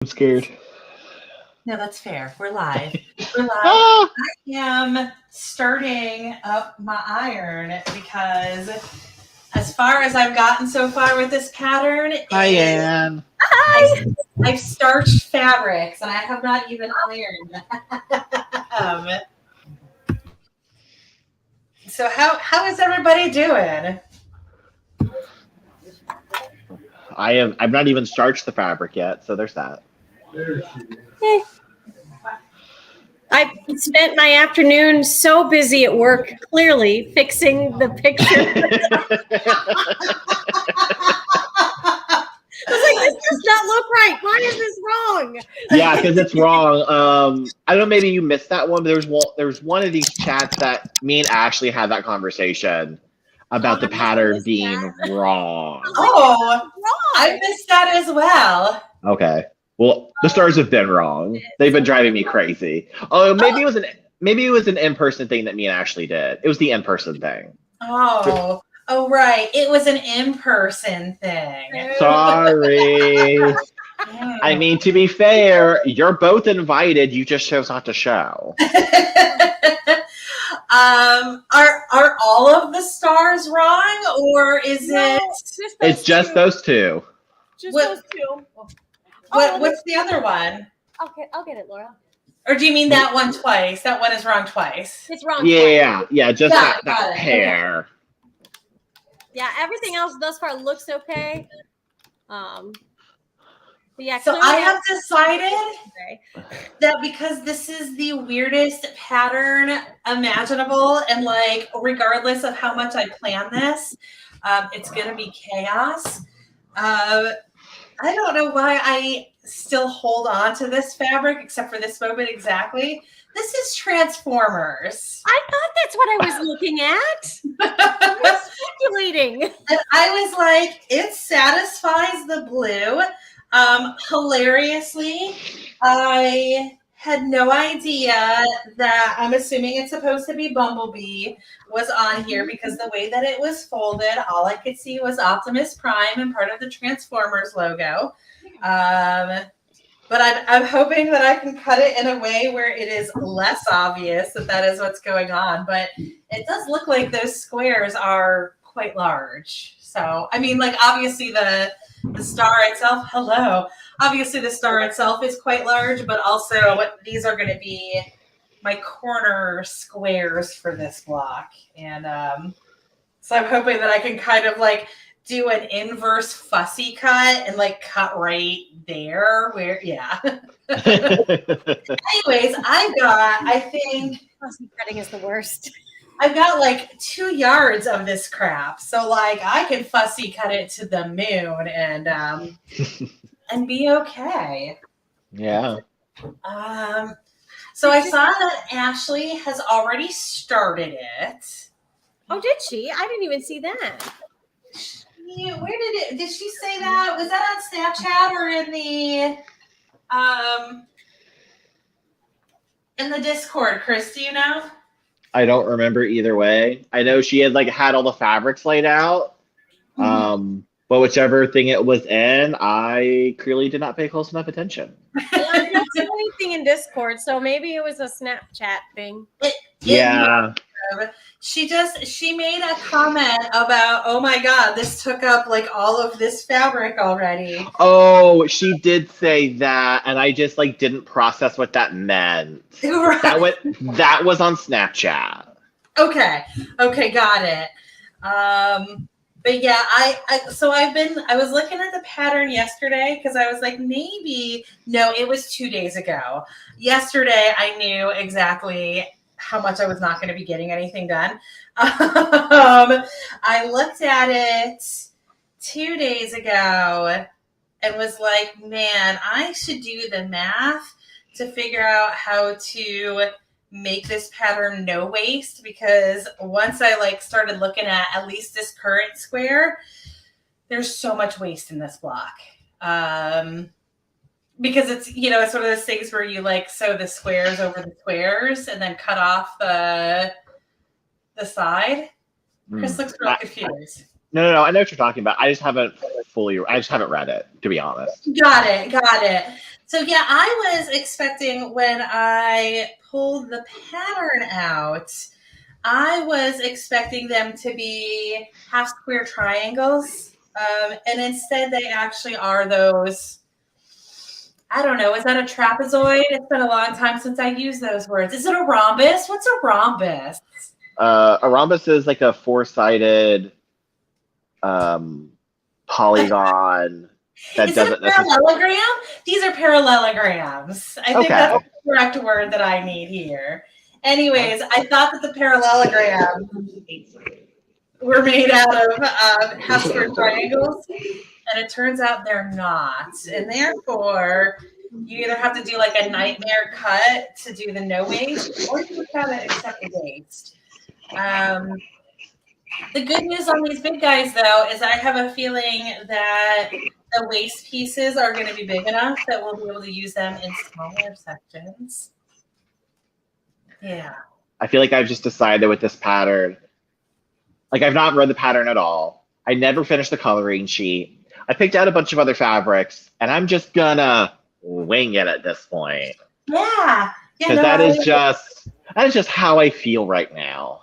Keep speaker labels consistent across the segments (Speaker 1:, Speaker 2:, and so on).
Speaker 1: I'm scared.
Speaker 2: No, that's fair. We're live. We're live.
Speaker 1: Ah!
Speaker 2: I am starting up my iron because as far as I've gotten so far with this pattern,
Speaker 1: Hi, Anne.
Speaker 2: I've starched fabrics and I have not even ironed them. So how is everybody doing?
Speaker 1: I've not even starched the fabric yet, so there's that.
Speaker 3: I spent my afternoon so busy at work, clearly fixing the picture. I was like, this does not look right. Why is this wrong?
Speaker 1: Yeah, because it's wrong. I don't know, maybe you missed that one, but there's one of these chats that me and Ashley had that conversation about the pattern being wrong.
Speaker 2: Oh, I missed that as well.
Speaker 1: Okay. Well, the stars have been wrong. They've been driving me crazy. Oh, maybe it was an in-person thing that me and Ashley did. It was the in-person thing.
Speaker 2: Oh, right. It was an in-person thing.
Speaker 1: Sorry. I mean, to be fair, you're both invited. You just chose not to show.
Speaker 2: Are all of the stars wrong, or is it?
Speaker 1: It's just those two.
Speaker 3: Just those two.
Speaker 2: What's the other one?
Speaker 3: Okay, I'll get it, Laura.
Speaker 2: Or do you mean that one twice? That one is wrong twice.
Speaker 3: It's wrong.
Speaker 1: Yeah, just
Speaker 2: Got
Speaker 1: that
Speaker 2: it.
Speaker 1: pair.
Speaker 3: Yeah, everything else thus far looks okay. But yeah.
Speaker 2: So
Speaker 3: clearly
Speaker 2: I have decided that because this is the weirdest pattern imaginable, and like regardless of how much I plan this, it's gonna be chaos. I don't know why I still hold on to this fabric, except for this moment exactly. This is Transformers.
Speaker 3: I thought that's what I was looking at. I was speculating.
Speaker 2: And I was like, it satisfies the blue. Hilariously, I had no idea that I'm assuming it's supposed to be Bumblebee was on here because the way that it was folded, all I could see was Optimus Prime and part of the Transformers logo. But I'm hoping that I can cut it in a way where it is less obvious that is what's going on. But it does look like those squares are quite large. So, I mean, like, obviously the star itself, obviously the star itself is quite large, but also these are going to be my corner squares for this block. And so I'm hoping that I can kind of like do an inverse fussy cut and like cut right there where, yeah. Anyways, I think
Speaker 3: Fussy cutting is the worst.
Speaker 2: I've got like 2 yards of this crap. So like I can fussy cut it to the moon and be okay.
Speaker 1: Yeah.
Speaker 2: So I saw that Ashley has already started it.
Speaker 3: Oh, did she? I didn't even see that.
Speaker 2: Yeah, where did she say that? Was that on Snapchat or in the Discord, Chris? Do you know?
Speaker 1: I don't remember either way. I know she had all the fabrics laid out.
Speaker 2: Mm-hmm.
Speaker 1: But whichever thing it was in, I clearly did not pay close enough attention.
Speaker 3: Yeah, I don't see anything in Discord, so maybe it was a Snapchat thing.
Speaker 1: Yeah.
Speaker 2: She made a comment about, oh my God, this took up like all of this fabric already.
Speaker 1: Oh, she did say that, and I just didn't process what that meant.
Speaker 2: Right.
Speaker 1: That was on Snapchat.
Speaker 2: Okay, got it. But yeah, I was looking at the pattern yesterday because I was like, no, it was 2 days ago. Yesterday, I knew exactly how much I was not going to be getting anything done. I looked at it 2 days ago and was like, man, I should do the math to figure out how to make this pattern no waste, because once I started looking at least this current square, there's so much waste in this block. Because it's, it's one of those things where you sew the squares over the squares and then cut off the side. Chris looks real confused.
Speaker 1: No, I know what you're talking about. I just haven't read it, to be honest.
Speaker 2: Got it. So yeah, I was expecting when I pulled the pattern out, I was expecting them to be half square triangles. And instead they actually are those, I don't know, is that a trapezoid? It's been a long time since I used those words. Is it a rhombus? What's a rhombus?
Speaker 1: A rhombus is like a four-sided polygon that
Speaker 2: Is it a
Speaker 1: doesn't necessarily.
Speaker 2: parallelogram? These are parallelograms. I think that's
Speaker 1: Okay.
Speaker 2: the correct word that I need here. Anyways, I thought that the parallelograms were made out of half square triangles, and it turns out they're not. And therefore, you either have to do like a nightmare cut to do the no waste, or you just gotta accept the waste. The good news on these big guys, though, is I have a feeling that the waist pieces are going to be big enough that we'll be able to use them in smaller sections. Yeah.
Speaker 1: I feel like I've just decided with this pattern, like I've not read the pattern at all. I never finished the coloring sheet. I picked out a bunch of other fabrics, and I'm just gonna wing it at this point.
Speaker 2: Yeah.
Speaker 1: Because that is just how I feel right now.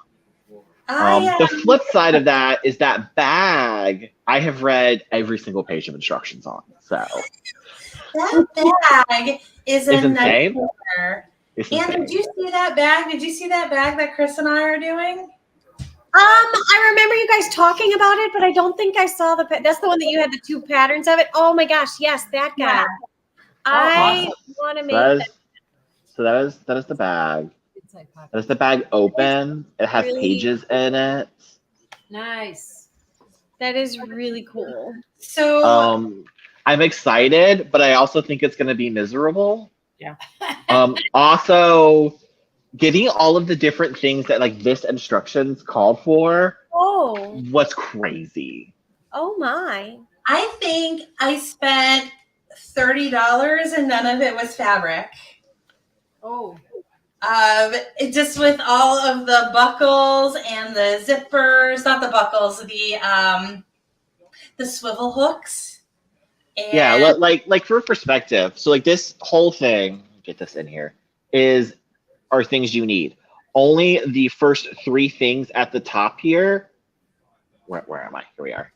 Speaker 1: The flip side of that is that bag I have read every single page of instructions on. So
Speaker 2: that bag is a
Speaker 1: insane.
Speaker 2: nightmare. And did you see that bag? Did you see that bag that Chris and I are doing?
Speaker 3: I remember you guys talking about it, but I don't think I saw that's the one that you had the two patterns of it. Oh my gosh, yes, that guy.
Speaker 2: Yeah.
Speaker 3: I want to make that.
Speaker 1: So that is the bag. That is the bag open. It has pages in it.
Speaker 3: Nice. That is really cool.
Speaker 2: So
Speaker 1: I'm excited, but I also think it's going to be miserable.
Speaker 3: Yeah.
Speaker 1: Also, getting all of the different things that like this instructions called for was crazy.
Speaker 3: Oh my.
Speaker 2: I think I spent $30 and none of it was fabric.
Speaker 3: Oh.
Speaker 2: Just with all of the buckles and the zippers, not the buckles, the swivel hooks. And
Speaker 1: yeah, like for perspective. So like this whole thing, get this in here, are things you need. Only the first three things at the top here. Where am I? Here we are.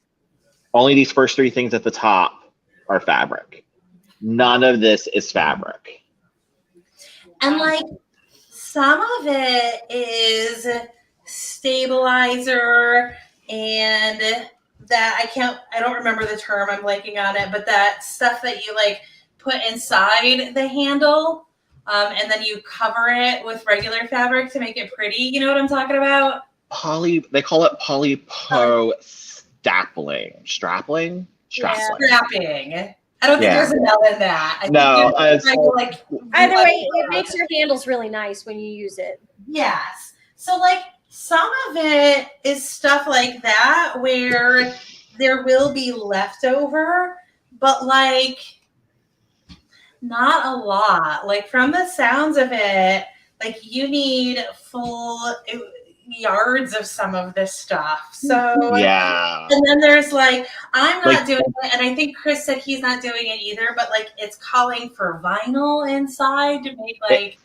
Speaker 1: Only these first three things at the top are fabric. None of this is fabric.
Speaker 2: And like some of it is stabilizer and that I don't remember the term, I'm blanking on it, but that stuff that you like put inside the handle and then you cover it with regular fabric to make it pretty. You know what I'm talking about?
Speaker 1: They call it polypro strapping.
Speaker 2: Strapping. I don't think there's an L in that.
Speaker 3: Either way, it makes your handles really nice when you use it.
Speaker 2: Yes. So like some of it is stuff like that where there will be leftover, but like not a lot. Like from the sounds of it, like you need full yards of some of this stuff. So
Speaker 1: yeah.
Speaker 2: And then there's like, I'm not doing it, and I think Chris said he's not doing it either, but like it's calling for vinyl inside to make like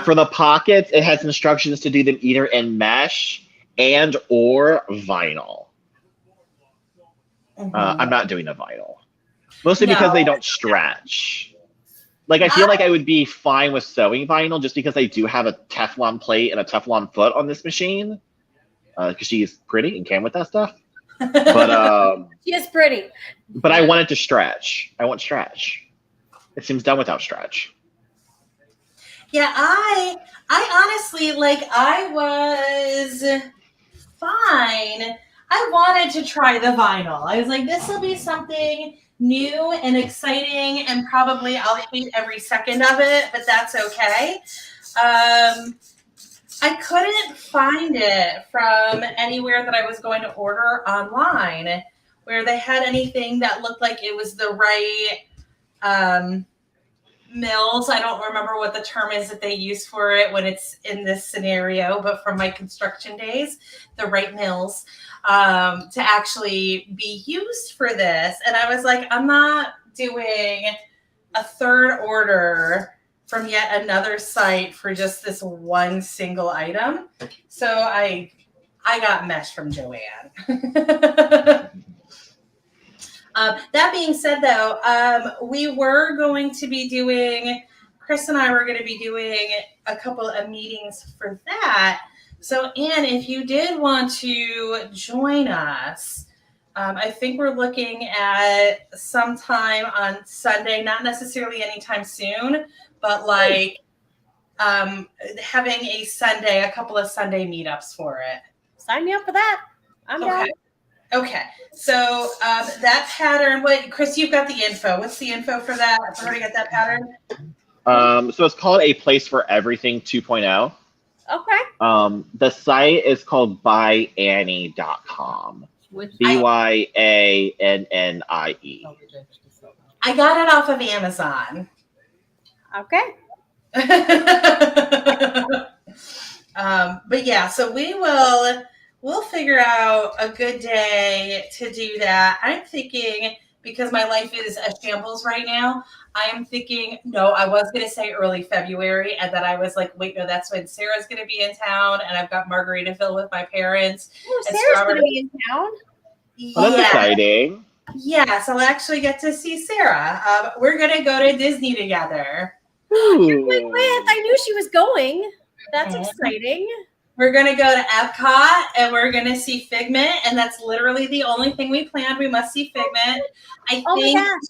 Speaker 1: for the pockets, it has instructions to do them either in mesh and or vinyl. Mm-hmm. I'm not doing a vinyl. Mostly because they don't stretch. Like, I feel like I would be fine with sewing vinyl just because I do have a Teflon plate and a Teflon foot on this machine. Because she's pretty and can with that stuff. But
Speaker 3: she is pretty.
Speaker 1: But I want it to stretch. I want stretch. It seems done without stretch.
Speaker 2: Yeah, I honestly, like, I was fine. I wanted to try the vinyl. I was like, this will be something new and exciting, and probably I'll hate every second of it, but that's okay. I couldn't find it from anywhere that I was going to order online where they had anything that looked like it was the right mills. I don't remember what the term is that they use for it when it's in this scenario, but from my construction days, the right mills to actually be used for this. And I was like, I'm not doing a third order from yet another site for just this one single item. So I got mesh from Joanne. That being said, though, we were going to be doing, Chris and I were going to be doing a couple of meetings for that. So, Anne, if you did want to join us, I think we're looking at sometime on Sunday, not necessarily anytime soon, but like having a couple of Sunday meetups for it.
Speaker 3: Sign me up for that. I'm down.
Speaker 2: Okay, so that pattern, Chris, you've got the info. What's the info for that? I've already got that pattern.
Speaker 1: So it's called A Place for Everything 2.0.
Speaker 3: Okay.
Speaker 1: The site is called byannie.com. BYANNIE.
Speaker 2: I got it off of Amazon.
Speaker 3: Okay.
Speaker 2: But yeah, so we'll figure out a good day to do that. I'm thinking, because my life is a shambles right now, I'm thinking, no, I was going to say early February, and then I was like, wait, no, that's when Sarah's going to be in town, and I've got Margaritaville with my parents.
Speaker 3: Oh, Sarah's going to be in town?
Speaker 1: Well, that's exciting.
Speaker 2: Yes, I'll actually get to see Sarah. We're going to go to Disney together.
Speaker 3: You're with. I knew she was going. That's exciting.
Speaker 2: We're going to go to Epcot, and we're going to see Figment, and that's literally the only thing we planned. We must see Figment. My gosh.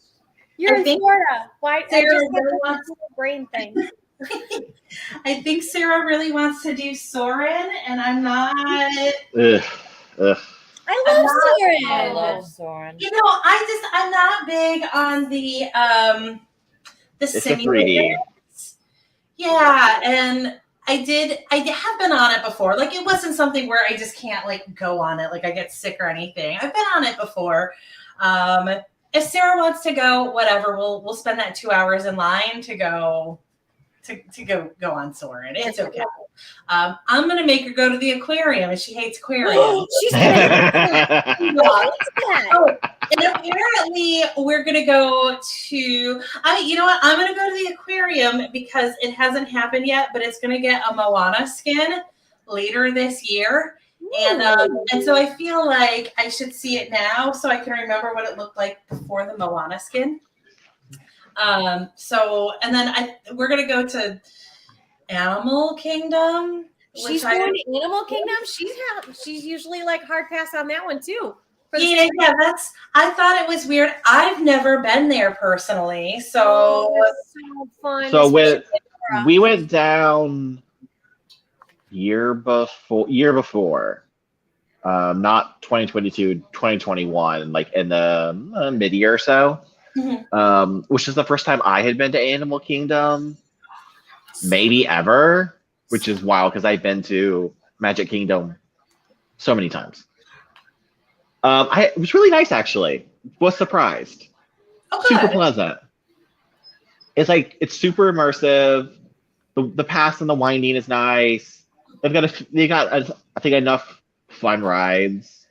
Speaker 3: You're in Florida. Why?
Speaker 2: Sarah
Speaker 3: I just wants a brain thing.
Speaker 2: I think Sarah really wants to do Soarin', and I'm not.
Speaker 1: Ugh.
Speaker 3: I love Soarin'.
Speaker 4: I love Soarin'.
Speaker 2: You know, I'm not big on the simulators. Yeah, and I have been on it before. Like, it wasn't something where I just can't like go on it. Like, I get sick or anything. I've been on it before. If Sarah wants to go, whatever, we'll spend that 2 hours in line to go on Soarin'. It's okay. I'm gonna make her go to the aquarium, and she hates aquariums.
Speaker 3: She's gonna
Speaker 2: and apparently we're gonna go to. You know what? I'm gonna go to the aquarium because it hasn't happened yet, but it's gonna get a Moana skin later this year. And so I feel like I should see it now so I can remember what it looked like before the Moana skin. So, and then we're going to go to Animal Kingdom.
Speaker 3: She's going to Animal Kingdom? She's usually like hard pass on that one too.
Speaker 2: Yeah, I thought it was weird. I've never been there personally. So,
Speaker 3: so fun.
Speaker 1: So we went down year before, not 2022, 2021, like in the mid-year or so, which is the first time I had been to Animal Kingdom, maybe ever, which is wild because I've been to Magic Kingdom so many times. It was really nice, actually. Was surprised.
Speaker 2: Oh,
Speaker 1: super pleasant. It's super immersive. The pass and the winding is nice. They got I think enough fun rides.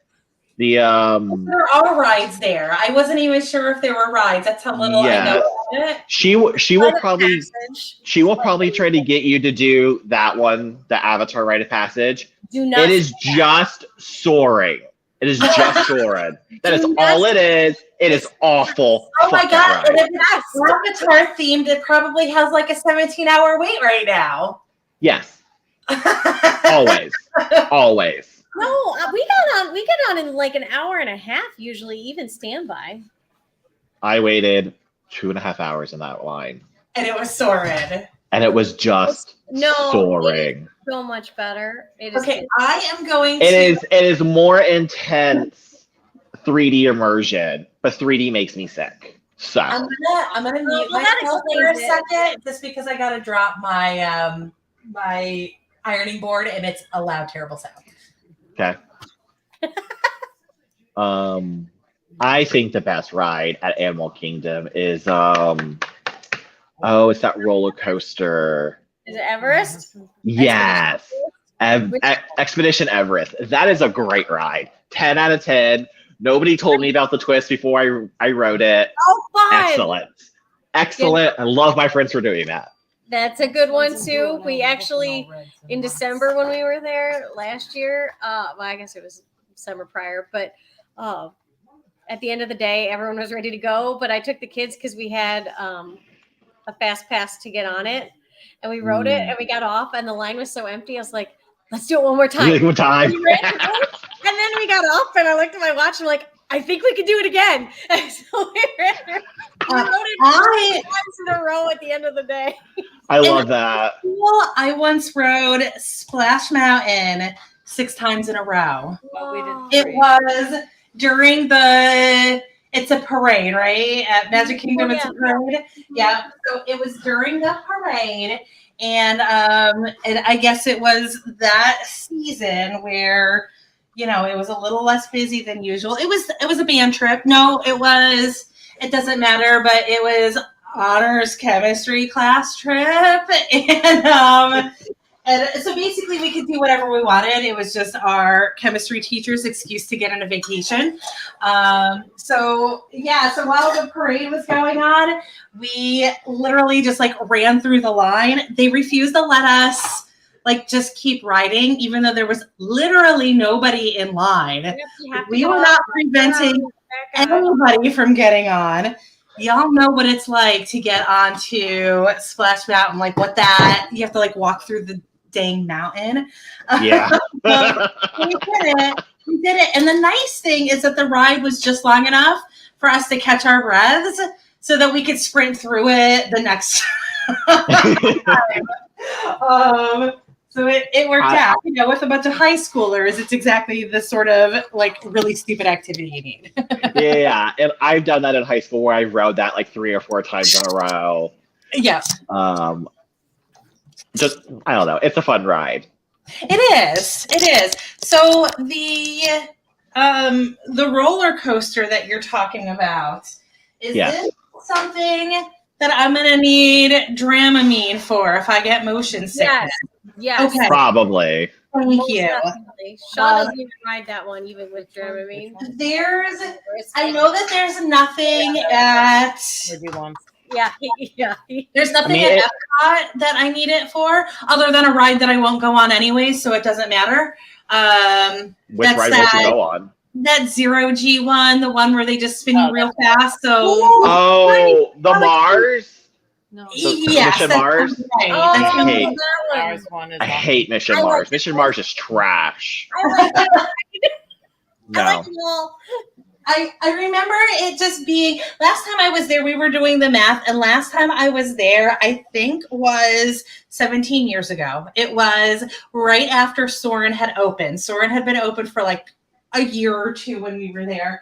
Speaker 1: There are
Speaker 2: rides there. I wasn't even sure if there were rides. That's how little I know about it.
Speaker 1: She will probably try to get you to do that one, the Avatar Rite of Passage. It is just soaring. It is just soaring. That is all it is. It is awful.
Speaker 2: Oh my god! And if it's Avatar themed, it probably has like a 17-hour wait right now.
Speaker 1: Yes. Always.
Speaker 3: No, we get on in like an hour and a half usually, even standby.
Speaker 1: I waited 2.5 hours in that line,
Speaker 2: and it was soaring.
Speaker 1: And it was just soaring.
Speaker 3: So much better.
Speaker 2: I am going.
Speaker 1: It is more intense 3D immersion, but 3D makes me sick. So
Speaker 2: I'm gonna mute myself for a second, just because I gotta drop my my ironing board, and it's a loud, terrible sound.
Speaker 1: Okay. I think the best ride at Animal Kingdom is it's that roller coaster.
Speaker 3: Is it Everest?
Speaker 1: Yes. Expedition Everest. That is a great ride. 10 out of 10. Nobody told me about the twist before I wrote it.
Speaker 3: Oh, fun.
Speaker 1: Excellent. Excellent. I love my friends for doing that.
Speaker 3: That's a good one too. We actually, in December when we were there last year, well, I guess it was summer prior, but at the end of the day, everyone was ready to go. But I took the kids because we had a fast pass to get on it, and we rode it, and we got off, and the line was so empty. I was like, "Let's do it one more time."
Speaker 1: One time.
Speaker 3: And then we got off, and I looked at my watch, and I'm like, "I think we could do it again." And so we rode it 4 times in a row at the end of the day.
Speaker 1: I love that.
Speaker 2: Well, I once rode Splash Mountain 6 times in a row.
Speaker 3: Wow.
Speaker 2: It was during it's a parade, right? At Magic Kingdom, it's a parade. Yeah. So it was during the parade. And I guess it was that season where, it was a little less busy than usual. It was a band trip. No, it doesn't matter, but it was honors chemistry class trip. And so basically we could do whatever we wanted. It was just our chemistry teacher's excuse to get on a vacation. So while the parade was going on, we literally just ran through the line. They refused to let us just keep riding, even though there was literally nobody in line. We were not preventing anybody from getting on. Y'all know what it's like to get onto Splash Mountain, you have to walk through the dang mountain.
Speaker 1: Yeah.
Speaker 2: We did it. And the nice thing is that the ride was just long enough for us to catch our breaths so that we could sprint through it the next time. So it worked out. With a bunch of high schoolers, it's exactly the sort of really stupid activity you need.
Speaker 1: Yeah, and I've done that in high school where I rode that 3 or 4 times in a row.
Speaker 2: Yes.
Speaker 1: Just I don't know. It's a fun ride.
Speaker 2: It is. So the roller coaster that you're talking about, is this something that I'm gonna need Dramamine for if I get motion sickness?
Speaker 3: Yes.
Speaker 2: Okay.
Speaker 1: Probably.
Speaker 2: Thank you.
Speaker 3: Definitely. Sean doesn't even ride that one, even with Dramamine.
Speaker 2: I know that there's nothing at.
Speaker 3: Yeah.
Speaker 2: There's nothing at Epcot that I need it for, other than a ride that I won't go on anyway, so it doesn't matter.
Speaker 1: Which ride won't you go on?
Speaker 2: That 0G one, the one where they just spin you real fast. So
Speaker 1: the Mars.
Speaker 2: No.
Speaker 1: Mission Mars.
Speaker 2: Right.
Speaker 1: I hate Mission Mars. Mission Mars is trash.
Speaker 3: I like it.
Speaker 1: No.
Speaker 3: I like it all.
Speaker 2: I remember it just being, last time I was there, we were doing the math, and last time I was there, I think was 17 years ago. It was right after Soarin' had opened. Soarin' had been open for a year or two when we were there.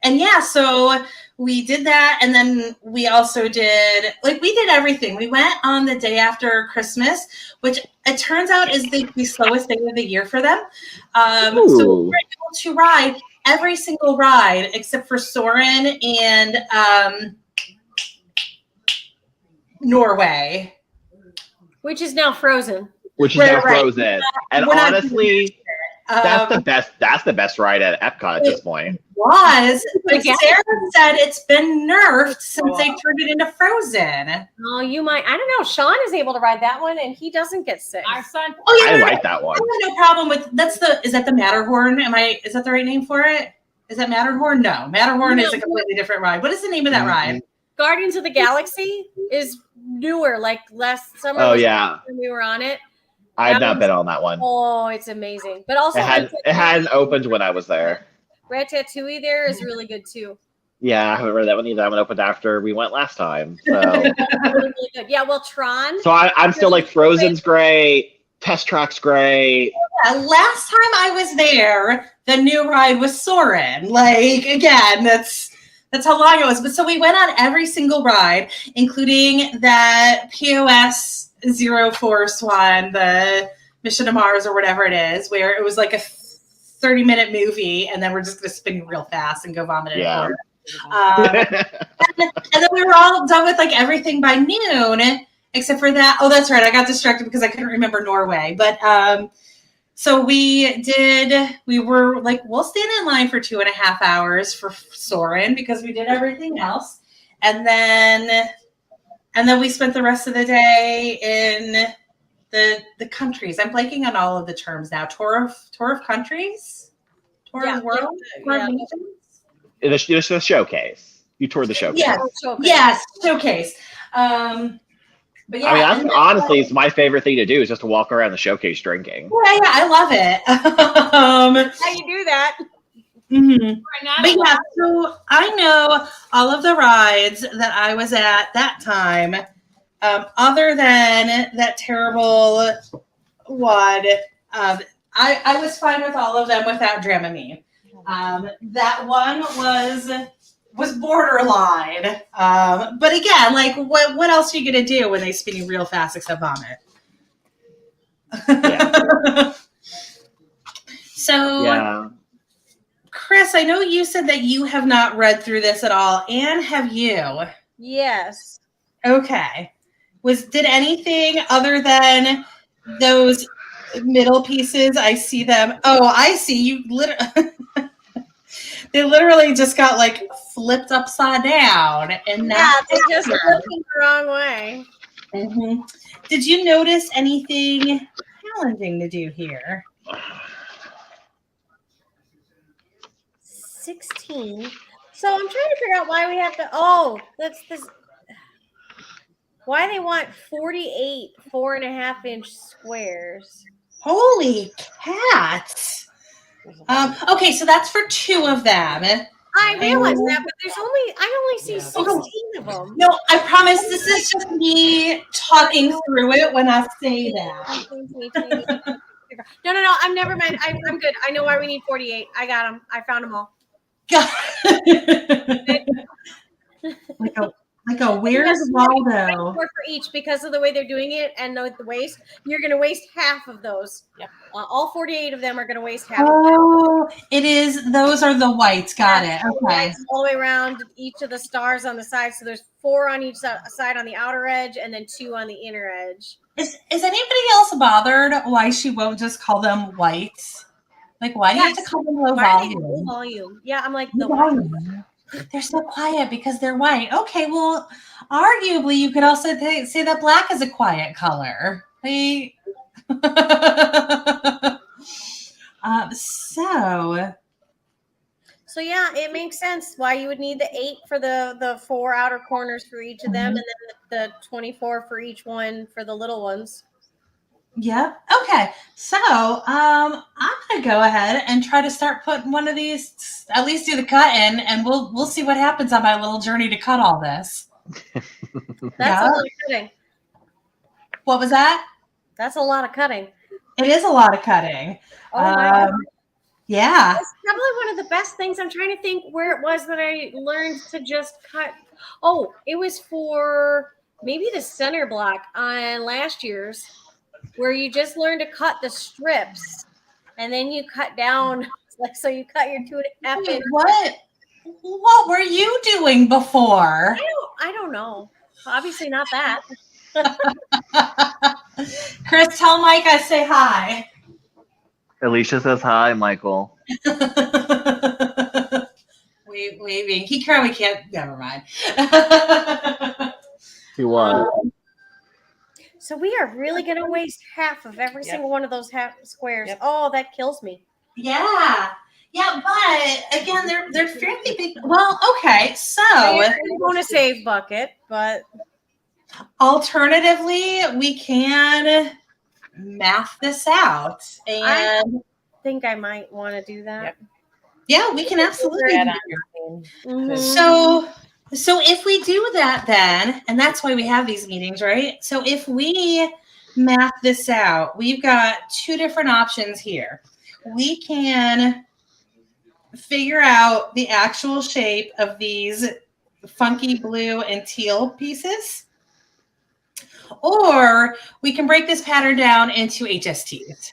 Speaker 2: And yeah, so we did that, and then we also did, we did everything. We went on the day after Christmas, which it turns out is the slowest day of the year for them. So we were able to ride every single ride except for Soarin' and Norway.
Speaker 3: Which is now frozen.
Speaker 1: Frozen. And honestly, that's the best ride at Epcot at this point.
Speaker 2: But Sarah said it's been nerfed since they turned it into Frozen.
Speaker 3: Oh, you might. I don't know. Sean is able to ride that one, and he doesn't get sick.
Speaker 4: Our son.
Speaker 1: I like that one.
Speaker 2: I have no problem with is that the Matterhorn? Is that the right name for it? Is that Matterhorn? No, Matterhorn is a completely different ride. What is the name of that ride?
Speaker 3: Guardians of the Galaxy is newer, last summer.
Speaker 1: Oh yeah,
Speaker 3: when we were on it.
Speaker 1: I've not been on that one.
Speaker 3: Oh, it's amazing. But also,
Speaker 1: it hadn't opened when I was there.
Speaker 3: Ratatouille there is really good too.
Speaker 1: Yeah, I haven't read that one either. That one opened after we went last time. So
Speaker 3: really good. Yeah, well, Tron.
Speaker 1: So I'm still Frozen's great. Test Track's great.
Speaker 2: Yeah, last time I was there, the new ride was Soarin'. Again, that's how long it was. But so we went on every single ride, including that POS Zero Force one, the Mission to Mars or whatever it is, where it was a 30-minute movie, and then we're just going to spin you real fast and go vomit in a corner. And then we were all done with everything by noon, except for that. Oh, that's right. I got distracted because I couldn't remember Norway. But so we were we'll stand in line for 2.5 hours for Soarin' because we did everything else. and then we spent the rest of the day in the countries. I'm blanking on all of the terms now. Tour of countries, tour of world, tour of nations.
Speaker 1: The showcase. You toured the showcase.
Speaker 2: Yes, showcase. But yeah,
Speaker 1: I mean, honestly, it's my favorite thing to do is just to walk around the showcase drinking.
Speaker 2: Yeah, I love it.
Speaker 3: How you do that?
Speaker 2: Mm-hmm. But yeah, so I know all of the rides that I was at that time, other than that terrible one. I was fine with all of them without Dramamine. That one was borderline. But again, like what else are you gonna do when they spin you real fast except vomit? Yeah. So
Speaker 1: yeah.
Speaker 2: Chris, I know you said that you have not read through this at all. Anne, have you?
Speaker 3: Yes.
Speaker 2: Okay. Did anything other than those middle pieces? I see them. Oh, I see you. They literally just got like flipped upside down, and
Speaker 3: they just flipped the wrong way.
Speaker 2: Mm-hmm. Did you notice anything challenging to do here?
Speaker 3: 16. So I'm trying to figure out why we have to. Oh, that's this. Why they want 48 4.5-inch squares?
Speaker 2: Holy cats! Okay, so that's for 2 of them.
Speaker 3: I realize that, but I only see 16 of them.
Speaker 2: No, I promise this is just me talking through it when I say that.
Speaker 3: No, I'm never mind. I'm good. I know why we need 48. I got them. I found them all.
Speaker 2: like a where's Waldo?
Speaker 3: 4 for each because of the way they're doing it and the waste. You're going to waste half of those. Yep. All 48 of them are going to waste half.
Speaker 2: Oh, it is. Those are the whites. Got it. Okay.
Speaker 3: All the way around each of the stars on the side. So there's 4 on each side on the outer edge and then 2 on the inner edge.
Speaker 2: Is anybody else bothered why she won't just call them whites? Like, why do you have to call them low volume?
Speaker 3: Low volume. Yeah, I'm like,
Speaker 2: the volume. They're so quiet because they're white. Okay, well, arguably, you could also say that black is a quiet color.
Speaker 3: So yeah, it makes sense why you would need the 8 for the 4 outer corners for each of them, and then the 24 for each one for the little ones.
Speaker 2: Yep. Okay. So I'm gonna go ahead and try to start putting one of these, at least do the cut in, and we'll see what happens on my little journey to cut all this.
Speaker 3: That's a lot of cutting.
Speaker 2: What was that?
Speaker 3: That's a lot of cutting.
Speaker 2: It is a lot of cutting.
Speaker 3: Oh my God.
Speaker 2: Yeah.
Speaker 3: It's probably one of the best things. I'm trying to think where it was that I learned to just cut. Oh, it was for maybe the center block on last year's, where you just learn to cut the strips and then you cut down, like, so you cut your 2.5 inch.
Speaker 2: What were you doing before?
Speaker 3: I don't know. Obviously not that.
Speaker 2: Chris, tell Mike I say hi.
Speaker 1: Alicia says hi, Michael.
Speaker 2: Waving. He probably can't. Never mind.
Speaker 1: He won.
Speaker 3: So we are really going to waste half of every single one of those half squares. Yep. Oh, that kills me.
Speaker 2: Yeah. Yeah, but again, they're fairly big. Well, okay, so
Speaker 3: you're going to save bucket, but
Speaker 2: alternatively, we can math this out. And
Speaker 3: I think I might want to do that.
Speaker 2: Yep. Yeah, we can absolutely do that. Mm-hmm. So if we do that then, and that's why we have these meetings, right? So if we math this out, we've got 2 different options here. We can figure out the actual shape of these funky blue and teal pieces, or we can break this pattern down into HSTs.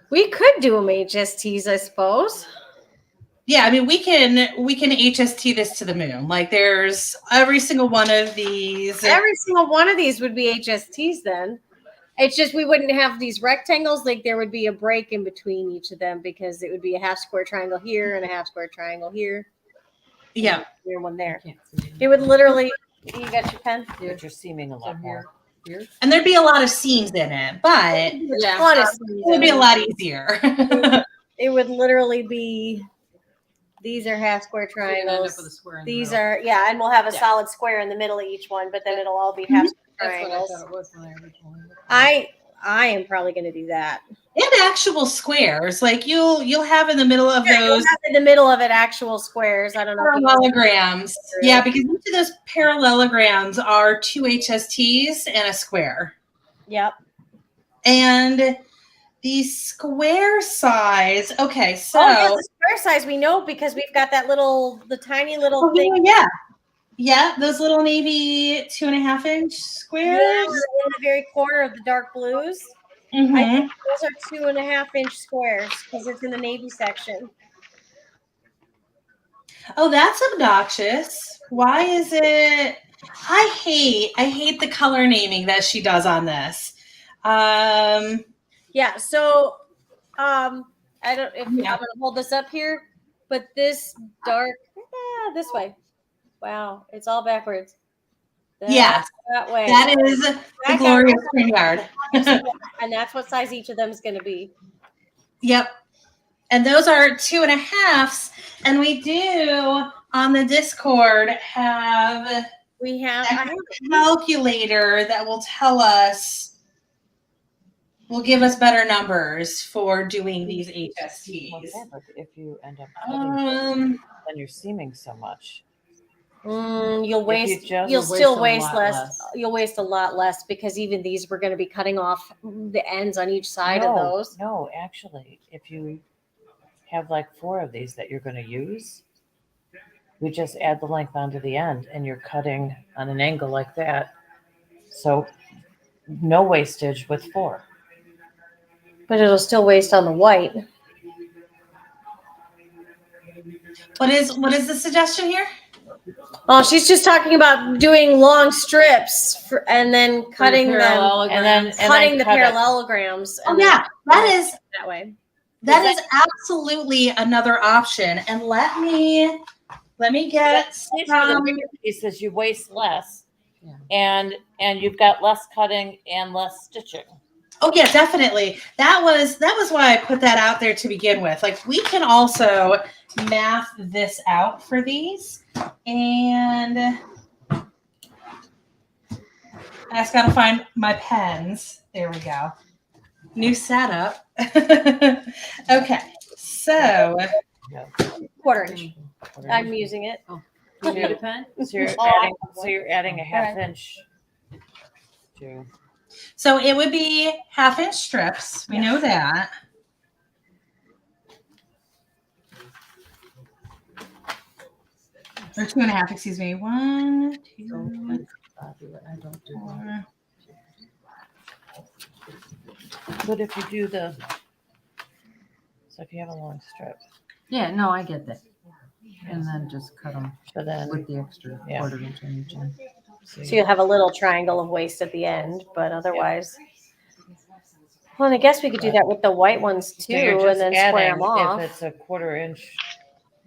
Speaker 3: We could do them HSTs, I suppose.
Speaker 2: Yeah, I mean, we can HST this to the moon. Like, there's every single one of these.
Speaker 3: Every single one of these would be HSTs then. It's just we wouldn't have these rectangles. Like, there would be a break in between each of them because it would be a half square triangle here and a half square triangle here.
Speaker 2: Yeah.
Speaker 3: Your one there.
Speaker 4: Can't see.
Speaker 3: It would literally. You got your pen?
Speaker 4: Here.
Speaker 5: But you're seaming a
Speaker 4: So
Speaker 5: lot
Speaker 4: here.
Speaker 5: more.
Speaker 4: Here.
Speaker 2: And there'd be a lot of seams in it, but
Speaker 4: Yeah.
Speaker 2: it would be a lot easier.
Speaker 3: It would literally be. These are half square
Speaker 4: So you're gonna end up
Speaker 3: triangles.
Speaker 4: with a square in the
Speaker 3: These
Speaker 4: middle.
Speaker 3: are and we'll have a
Speaker 4: Yeah.
Speaker 3: solid square in the middle of each one, but then it'll all be
Speaker 2: Mhm.
Speaker 3: half square
Speaker 4: That's what I
Speaker 3: triangles.
Speaker 4: thought it was when I originally looked at it.
Speaker 3: I am probably going to do that.
Speaker 2: And actual squares, like you'll have in the middle of
Speaker 3: Yeah, you'll
Speaker 2: those
Speaker 3: have in the middle of it actual squares. I don't know. If you guys-
Speaker 2: parallelograms. Yeah, because each of those parallelograms are 2 HSTs and a square.
Speaker 3: Yep.
Speaker 2: And the square size, okay, so
Speaker 3: Oh yeah, the square size we know because we've got that the tiny little
Speaker 2: oh,
Speaker 3: thing.
Speaker 2: yeah, those little navy 2.5 inch
Speaker 3: Yeah,
Speaker 2: squares.
Speaker 3: in the very corner of the dark blues.
Speaker 2: Mhm.
Speaker 3: I think those are 2.5 inch squares because it's in the navy section.
Speaker 2: Oh, that's obnoxious. Why is it? I hate the color naming that she does on this.
Speaker 3: Yeah. So, I don't. If
Speaker 2: Yeah.
Speaker 3: I'm gonna hold this up here, but this dark, this way. Wow, it's all backwards.
Speaker 2: Yes,
Speaker 3: that way.
Speaker 2: that is the
Speaker 3: That
Speaker 2: glorious
Speaker 3: guy-
Speaker 2: screen yard.
Speaker 3: and that's what size each of them is going to be.
Speaker 2: Yep. And those are 2.5s. And we do on the Discord have
Speaker 3: We have. I have
Speaker 2: a calculator that will tell us, will give us better numbers for doing these
Speaker 5: Well,
Speaker 2: HSTs.
Speaker 5: yeah, but if you end up cutting,
Speaker 2: Um,
Speaker 5: then you're seaming so much.
Speaker 3: you'll waste.
Speaker 5: just-
Speaker 3: You'll
Speaker 4: You'll
Speaker 3: still
Speaker 4: waste
Speaker 3: waste
Speaker 4: a lot
Speaker 3: less.
Speaker 4: less.
Speaker 3: You'll waste a lot less because even these we're going to be cutting off the ends on each side of those.
Speaker 5: No, actually, if you have like 4 of these that you're going to use, we just add the length onto the end and you're cutting on an angle like that. So no wastage with 4.
Speaker 3: But it'll still waste on the white.
Speaker 2: what is the suggestion here?
Speaker 3: Oh, she's just talking about doing long strips and then cutting them,
Speaker 5: And then
Speaker 3: cutting the
Speaker 5: cut it.
Speaker 3: parallelograms.
Speaker 2: Oh
Speaker 3: and then
Speaker 2: yeah, that is
Speaker 3: that way.
Speaker 2: that is absolutely another option. And let me get
Speaker 5: He says you waste less,
Speaker 4: Yeah.
Speaker 5: and you've got less cutting and less stitching.
Speaker 2: oh yeah, definitely. That was why I put that out there to begin with. Like we can also math this out for these. And I just gotta find my pens. There we go. New setup. Okay, so
Speaker 3: Quarter inch. I'm using it.
Speaker 4: You need a pen?
Speaker 5: So you're adding a half inch to.
Speaker 2: so it would be 1/2 inch strips. We know that. Or 2.5, excuse me. 1, 2,
Speaker 4: I don't do that.
Speaker 2: 4.
Speaker 5: But if you do so if you have a long strip,
Speaker 4: Yeah, no, I get that. And then just cut them
Speaker 5: so then
Speaker 4: with the extra
Speaker 5: Yeah.
Speaker 4: quarter inch on each end.
Speaker 3: So you'll have a little triangle of waist at the end, but otherwise. Well, and I guess we could do that with the white ones too,
Speaker 5: so you're
Speaker 3: and
Speaker 5: just
Speaker 3: then square
Speaker 5: adding,
Speaker 3: them off.
Speaker 5: if it's a 1/4 inch,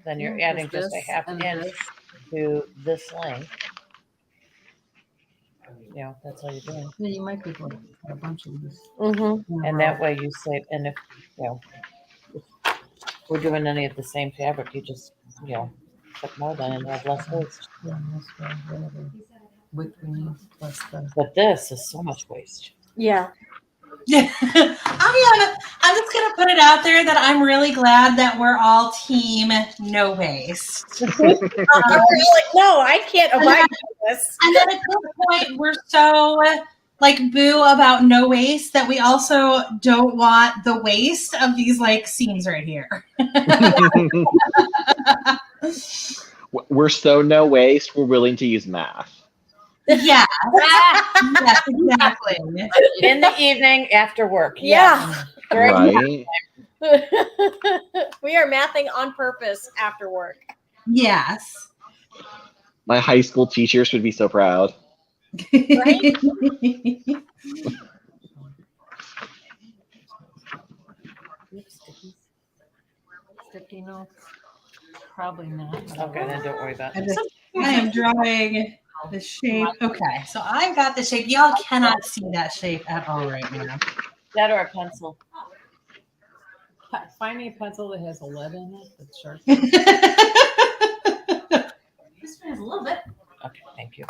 Speaker 5: then you're
Speaker 4: Yeah,
Speaker 5: adding just a
Speaker 4: this
Speaker 5: 1/2
Speaker 4: and
Speaker 5: inch
Speaker 4: this.
Speaker 5: to this length. That's all you're doing.
Speaker 4: Yeah, you might be able to cut a bunch of these.
Speaker 3: Mm-hmm.
Speaker 5: And that way you save, and if we're doing any of the same fabric, you just, put more than and have less waste.
Speaker 4: Yeah, this way, whatever width we need plus the.
Speaker 5: But this is so much waste.
Speaker 3: Yeah.
Speaker 2: Yeah. I'm just gonna put it out there that I'm really glad that we're all team no waste.
Speaker 3: You're like, no, I can't abide by this.
Speaker 2: And then at this point, we're so like boo about no waste that we also don't want the waste of these like seams right here.
Speaker 1: We're so no waste. We're willing to use math.
Speaker 2: Yeah. Yes, exactly.
Speaker 5: In the evening after work.
Speaker 3: Yeah.
Speaker 1: Right?
Speaker 3: We are mathing on purpose after work.
Speaker 2: Yes.
Speaker 1: My high school teachers would be so proud.
Speaker 3: Right?
Speaker 4: Sticky notes. Probably not.
Speaker 5: Okay, then don't worry about it.
Speaker 2: I am drawing the shape. Okay, so I've got the shape. Y'all cannot see that shape at all right now.
Speaker 5: That or a pencil.
Speaker 4: Find me a pencil that has a lead in it that's sharp.
Speaker 2: This one has a little bit.
Speaker 5: Okay, thank you.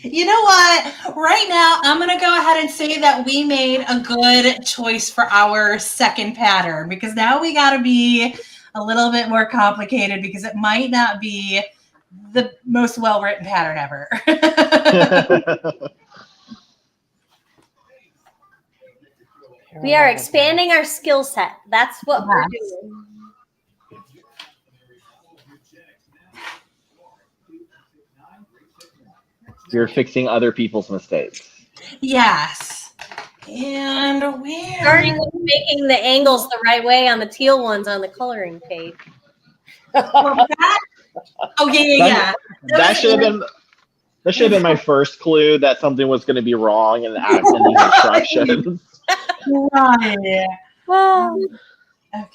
Speaker 2: You know what? Right now, I'm going to go ahead and say that we made a good choice for our second pattern because now we got to be a little bit more complicated because it might not be the most well-written pattern ever.
Speaker 3: We are expanding our skill set. That's what we're doing.
Speaker 1: You're fixing other people's mistakes.
Speaker 2: Yes. And
Speaker 3: Starting with making the angles the right way on the teal ones on the coloring page.
Speaker 2: Oh, yeah.
Speaker 1: That should have been my first clue that something was going to be wrong in the instructions.
Speaker 2: Right.
Speaker 3: Oh.
Speaker 2: Okay.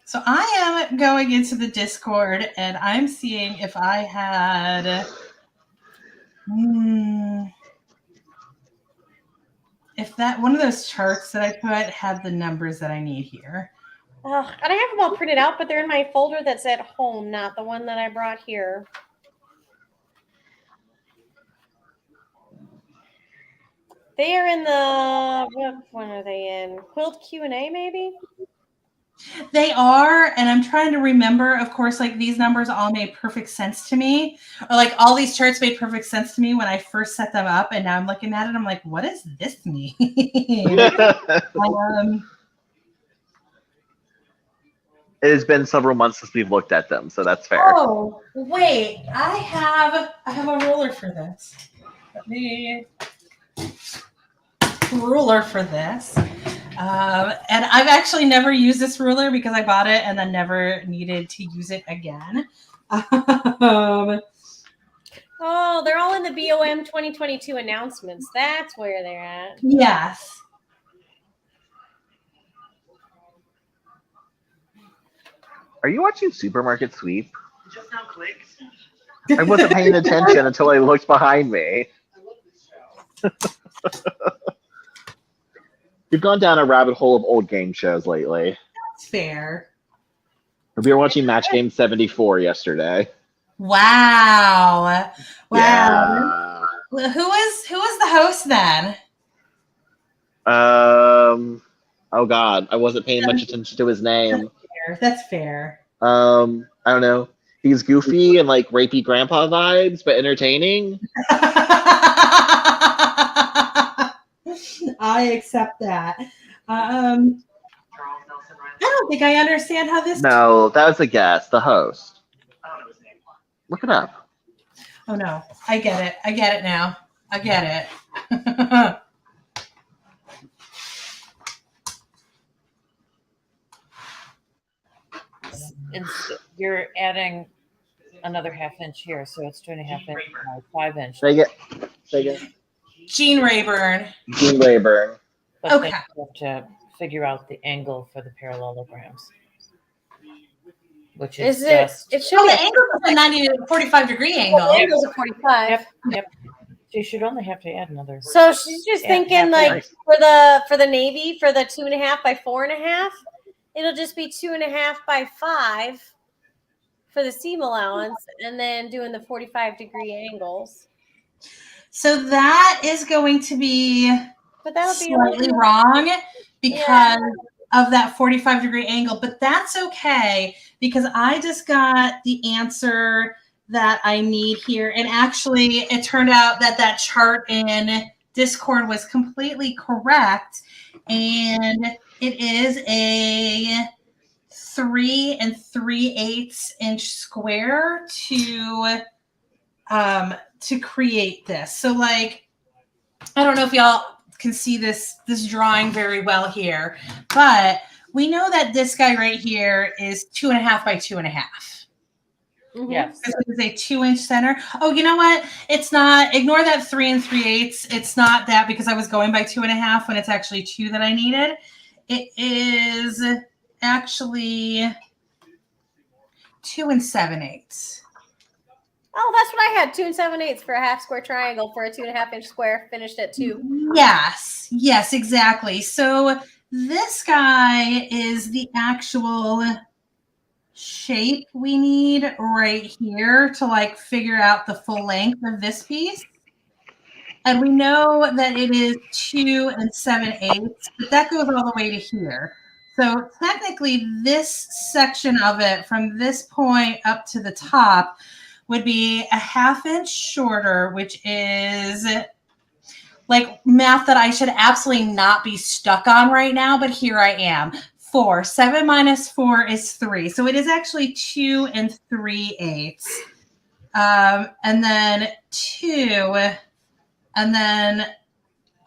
Speaker 2: So I am going into the Discord and I'm seeing if I had if that one of those charts that I put had the numbers that I need here.
Speaker 3: And I have them all printed out, but they're in my folder that's at home, not the one that I brought here. They are in the, what one are they in? Quilt Q&A maybe?
Speaker 2: They are, and I'm trying to remember, of course, like these numbers all made perfect sense to me. Or like all these charts made perfect sense to me when I first set them up, and now I'm looking at it, I'm like, what does this mean?
Speaker 1: It has been several months since we've looked at them, so that's fair.
Speaker 2: Oh, wait, I have a ruler for this. Let me ruler for this. And I've actually never used this ruler because I bought it and then never needed to use it again.
Speaker 3: Oh, they're all in the BOM 2022 announcements. That's where they're at.
Speaker 2: Yes.
Speaker 1: Are you watching Supermarket Sweep? Just now clicked. I wasn't paying attention until I looked behind me. We've gone down a rabbit hole of old game shows lately.
Speaker 2: That's fair.
Speaker 1: We were watching Match Game 74 yesterday.
Speaker 2: Wow.
Speaker 1: Yeah.
Speaker 2: Who was the host then?
Speaker 1: Oh God, I wasn't paying much attention to his name.
Speaker 2: That's fair.
Speaker 1: I don't know. He's goofy and like rapey grandpa vibes, but entertaining.
Speaker 2: I accept that. I don't think I understand how this.
Speaker 1: No, that was a guess. The host. I don't know his name. Look it up.
Speaker 2: Oh no, I get it. I get it now. I get it.
Speaker 5: You're adding another 1/2 inch here, so it's 2.5 inch by 5 inch.
Speaker 1: Say it.
Speaker 2: Gene Rayburn.
Speaker 1: Gene Rayburn.
Speaker 5: But
Speaker 2: Okay.
Speaker 5: then you have to figure out the angle for the parallelograms, which is just.
Speaker 3: It should
Speaker 2: Oh,
Speaker 3: be
Speaker 2: the angle is a 45-degree angle.
Speaker 3: the angle's a 45.
Speaker 5: Yep. So you should only have to add another.
Speaker 3: So she's just thinking like for the navy for the 2.5 by 4.5, it'll just be 2.5 by 5 for the seam allowance, and then doing the 45-degree angles.
Speaker 2: So that is going to be
Speaker 3: But that'll be
Speaker 2: slightly wrong because of that 45-degree angle, but that's okay because I just got the answer that I need here. And actually, it turned out that chart in Discord was completely correct. And it is a 3 3/8 inch square to create this. So like, I don't know if y'all can see this drawing very well here, but we know that this guy right here is 2.5 by 2.5.
Speaker 5: Yes.
Speaker 2: This is a 2-inch center. Oh, you know what? It's not. Ignore that 3 3/8. It's not that because I was going by 2.5 when it's actually 2 that I needed. It is actually 2 7/8.
Speaker 3: Oh, that's what I had. 2 7/8 for a half square triangle for a 2.5-inch square. Finished at 2.
Speaker 2: Yes, exactly. So this guy is the actual shape we need right here to like figure out the full length of this piece. And we know that it is 2 7/8, but that goes all the way to here. So technically this section of it from this point up to the top would be a 1/2 inch shorter, which is like math that I should absolutely not be stuck on right now, but here I am. 4. 7 minus 4 is 3. So it is actually 2 3/8. And then 2, and then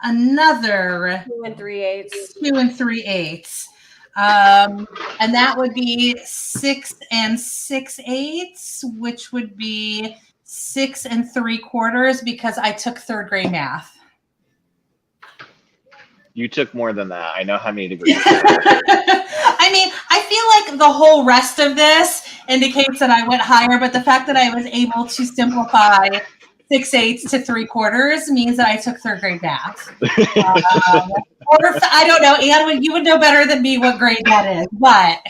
Speaker 2: another
Speaker 3: 2 3/8.
Speaker 2: 2 3/8. And that would be 6 6/8, which would be 6 3/4 because I took 3rd grade math.
Speaker 1: You took more than that. I know how many degrees.
Speaker 2: I mean, I feel like the whole rest of this indicates that I went higher, but the fact that I was able to simplify 6/8 to 3/4 means that I took 3rd grade math. Or I don't know, Anne, you would know better than me what grade that is, but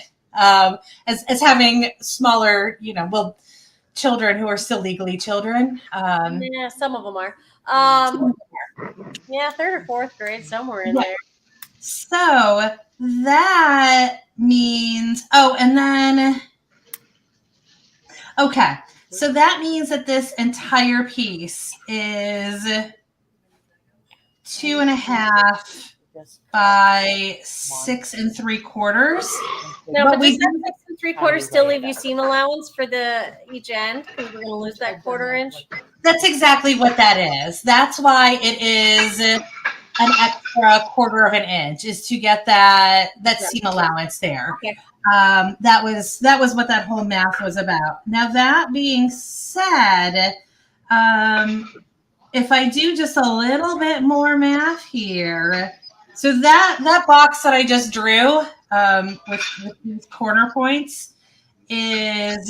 Speaker 2: as having smaller, children who are still legally children.
Speaker 3: Yeah, some of them are. Yeah, 3rd or 4th grade, somewhere in there.
Speaker 2: So that means, and then, okay. So that means that this entire piece is 2.5 by 6 3/4.
Speaker 3: No, but does that 6 3/4 still leave you seam allowance for each end? Because we're going to lose that 1/4 inch.
Speaker 2: That's exactly what that is. That's why it is an extra 1/4 inch, is to get that seam allowance there.
Speaker 3: Okay.
Speaker 2: That was what that whole math was about. Now that being said, if I do just a little bit more math here, so that box that I just drew with these corner points is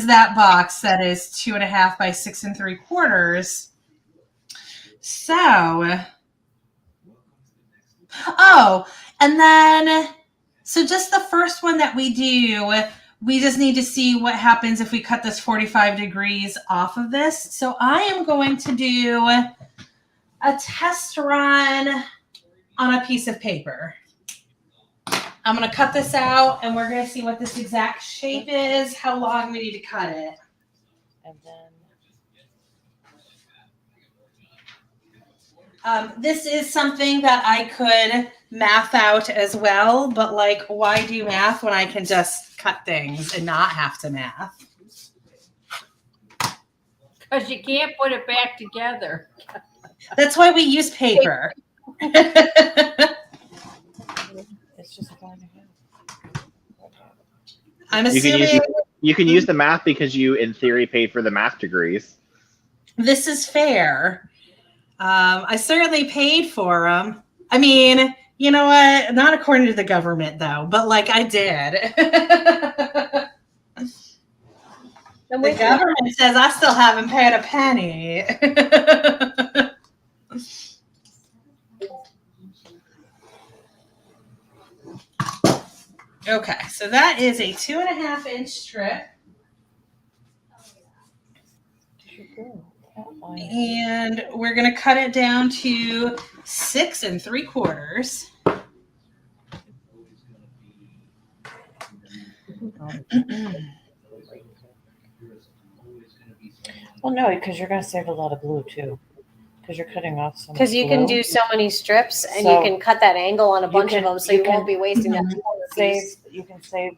Speaker 2: that box that is 2.5 by 6 3/4. So, and then, so just the first one that we do, we just need to see what happens if we cut this 45 degrees off of this. So I am going to do a test run on a piece of paper. I'm going to cut this out, and we're going to see what this exact shape is, how long we need to cut it.
Speaker 5: And then
Speaker 2: this is something that I could math out as well, but like, why do math when I can just cut things and not have to math?
Speaker 4: Because you can't put it back together.
Speaker 2: That's why we use paper.
Speaker 5: it's just going to happen.
Speaker 2: I'm assuming
Speaker 1: you can use the math because you, in theory, paid for the math degrees.
Speaker 2: This is fair. I certainly paid for them. I mean, you know what? Not according to the government, though, but like I did. The government says I still haven't paid a penny. Okay, so that is a 2.5 inch strip. And we're going to cut it down to 6 3/4.
Speaker 5: Well, no, because you're going to save a lot of glue too. Because you're cutting off so much
Speaker 3: Because you can do so many strips, and you can cut that angle on a bunch of them, so you won't be wasting that corner piece.
Speaker 5: You can save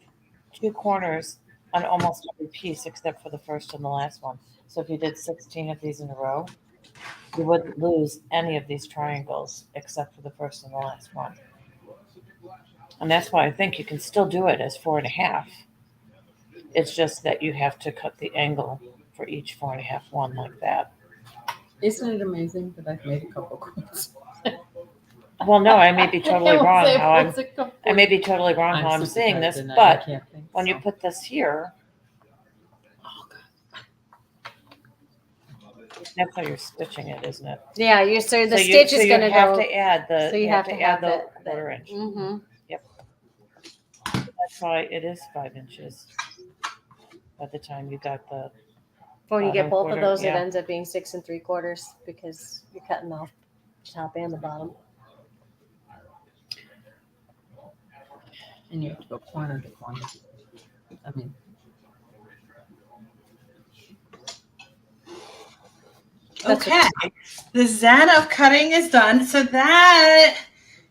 Speaker 5: 2 corners on almost every piece except for the first and the last one. So if you did 16 of these in a row, you wouldn't lose any of these triangles except for the first and the last one. And that's why I think you can still do it as 4.5. It's just that you have to cut the angle for each 4.5 one like that.
Speaker 4: Isn't it amazing that I've made a couple quilts?
Speaker 5: Well, no, I may be totally wrong how I'm
Speaker 4: What's it come
Speaker 5: I may be totally wrong how I'm
Speaker 4: super
Speaker 5: seeing
Speaker 4: tired
Speaker 5: this,
Speaker 4: tonight, I
Speaker 5: but
Speaker 4: can't think,
Speaker 5: when you
Speaker 4: so.
Speaker 5: put this here,
Speaker 4: Oh, God.
Speaker 5: that's how you're stitching it, isn't it?
Speaker 3: Yeah, you so the
Speaker 5: So
Speaker 3: stitch
Speaker 5: so
Speaker 3: is
Speaker 5: you
Speaker 3: going to
Speaker 5: have
Speaker 3: go.
Speaker 5: to add the
Speaker 3: So
Speaker 5: you have to add the
Speaker 3: that
Speaker 5: quarter inch.
Speaker 3: Mm-hmm.
Speaker 5: That's why it is 5 inches. By the time you got the
Speaker 3: When you get
Speaker 5: bottom
Speaker 3: both
Speaker 5: quarter,
Speaker 3: of those, it
Speaker 5: yeah.
Speaker 3: ends up being 6 3/4 because you're cutting off the top and the bottom.
Speaker 4: And you have to go corner to corner. I mean,
Speaker 3: That's
Speaker 2: Okay, the Zen of cutting is done. So that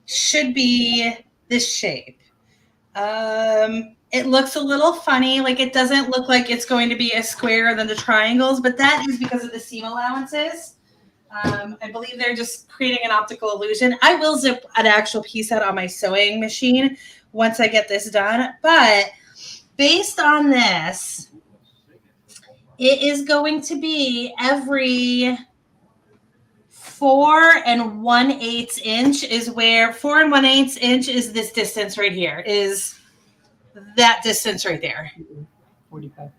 Speaker 2: should be this shape. It looks a little funny, like it doesn't look like it's going to be a square than the triangles, but that is because of the seam allowances. I believe they're just creating an optical illusion. I will zip an actual piece out on my sewing machine once I get this done, but based on this, it is going to be every 4 1/8 inch is where 4 1/8 inch is this distance right here, is that distance right there.
Speaker 4: 45.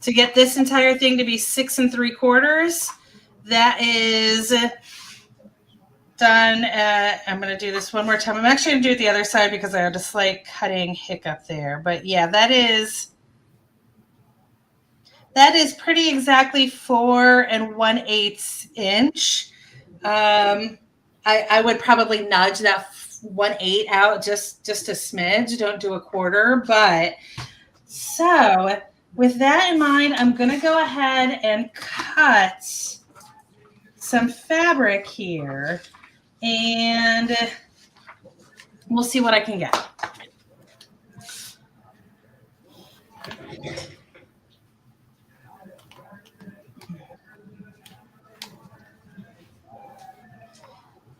Speaker 2: To get this entire thing to be 6 3/4, that is done at, I'm going to do this one more time. I'm actually going to do it the other side because I had a slight cutting hiccup there. But yeah, that is pretty exactly 4 1/8 inch. I would probably nudge that 1/8 out just a smidge. Don't do a quarter. But so with that in mind, I'm going to go ahead and cut some fabric here, and we'll see what I can get.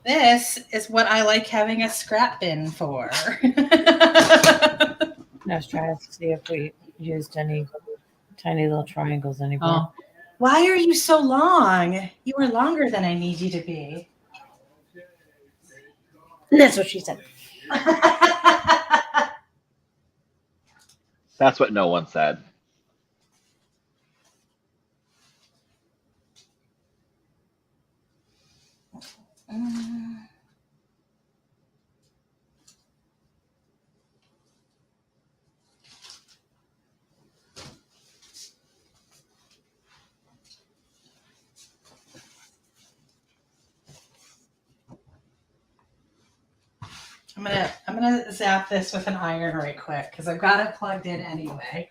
Speaker 2: This is what I like having a scrap bin for.
Speaker 5: Let's try to see if we used any tiny little triangles anymore.
Speaker 4: Oh,
Speaker 2: Why are you so long? You are longer than I need you to be.
Speaker 3: That's what she said.
Speaker 1: That's what no one said.
Speaker 2: I'm gonna zap this with an iron right quick because I've got it plugged in anyway.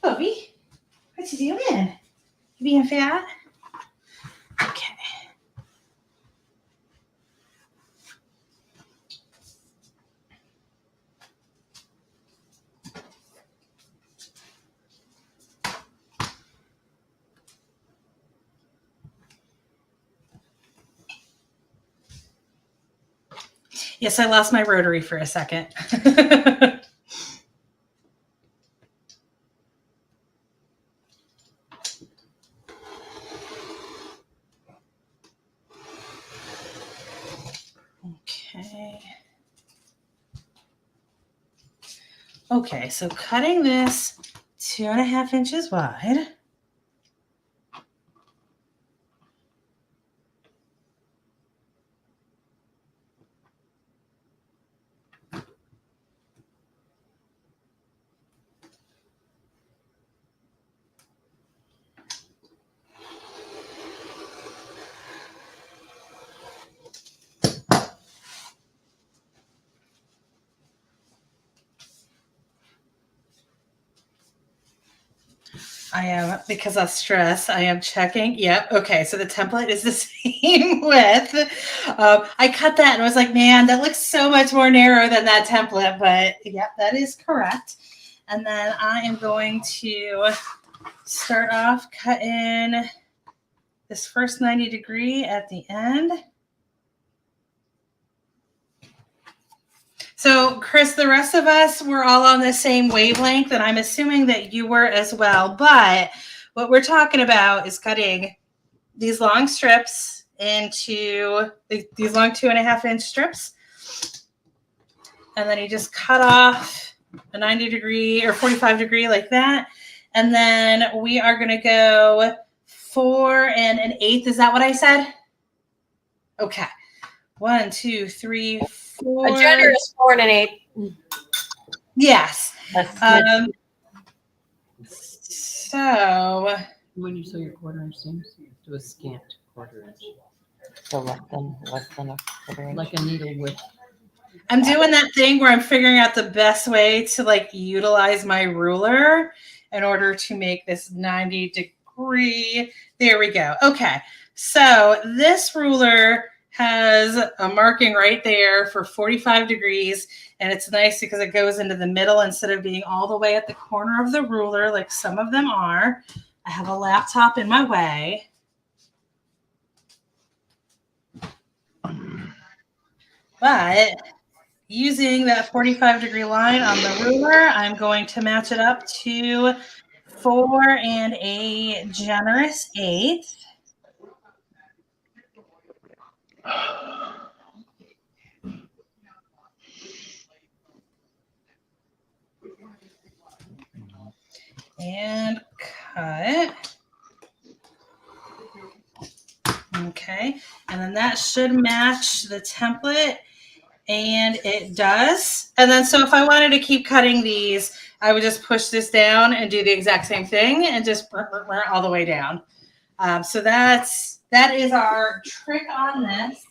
Speaker 2: Bobby, what you doing? You being fat? Okay. Yes, I lost my rotary for a second. Okay. Okay, so cutting this 2.5 inches wide. I am, because of stress, I am checking. Yep. Okay. So the template is the same width. I cut that and was like, man, that looks so much more narrow than that template. But yep, that is correct. And then I am going to start off cutting this first 90 degree at the end. So, Chris, the rest of us were all on the same wavelength, and I'm assuming that you were as well. But what we're talking about is cutting these long strips into these long 2.5-inch strips. And then you just cut off a 90 degree or 45 degree like that. And then we are going to go 4 1/8. Is that what I said? Okay. 1, 2, 3, 4.
Speaker 3: A generous 4 1/8.
Speaker 2: Yes.
Speaker 5: That's
Speaker 2: So
Speaker 4: When you sew your 1/4 inch seams, you do a scant 1/4 inch,
Speaker 5: so less than a 1/4 inch.
Speaker 4: like a needle width.
Speaker 2: I'm doing that thing where I'm figuring out the best way to like utilize my ruler in order to make this 90 degree. There we go. Okay. So this ruler has a marking right there for 45 degrees. And it's nice because it goes into the middle instead of being all the way at the corner of the ruler like some of them are. I have a laptop in my way. But using that 45 degree line on the ruler, I'm going to match it up to 4 and a generous 1/8. And cut. Okay, and then that should match the template, and it does. And then so if I wanted to keep cutting these, I would just push this down and do the exact same thing and just all the way down. So that is our trick on this.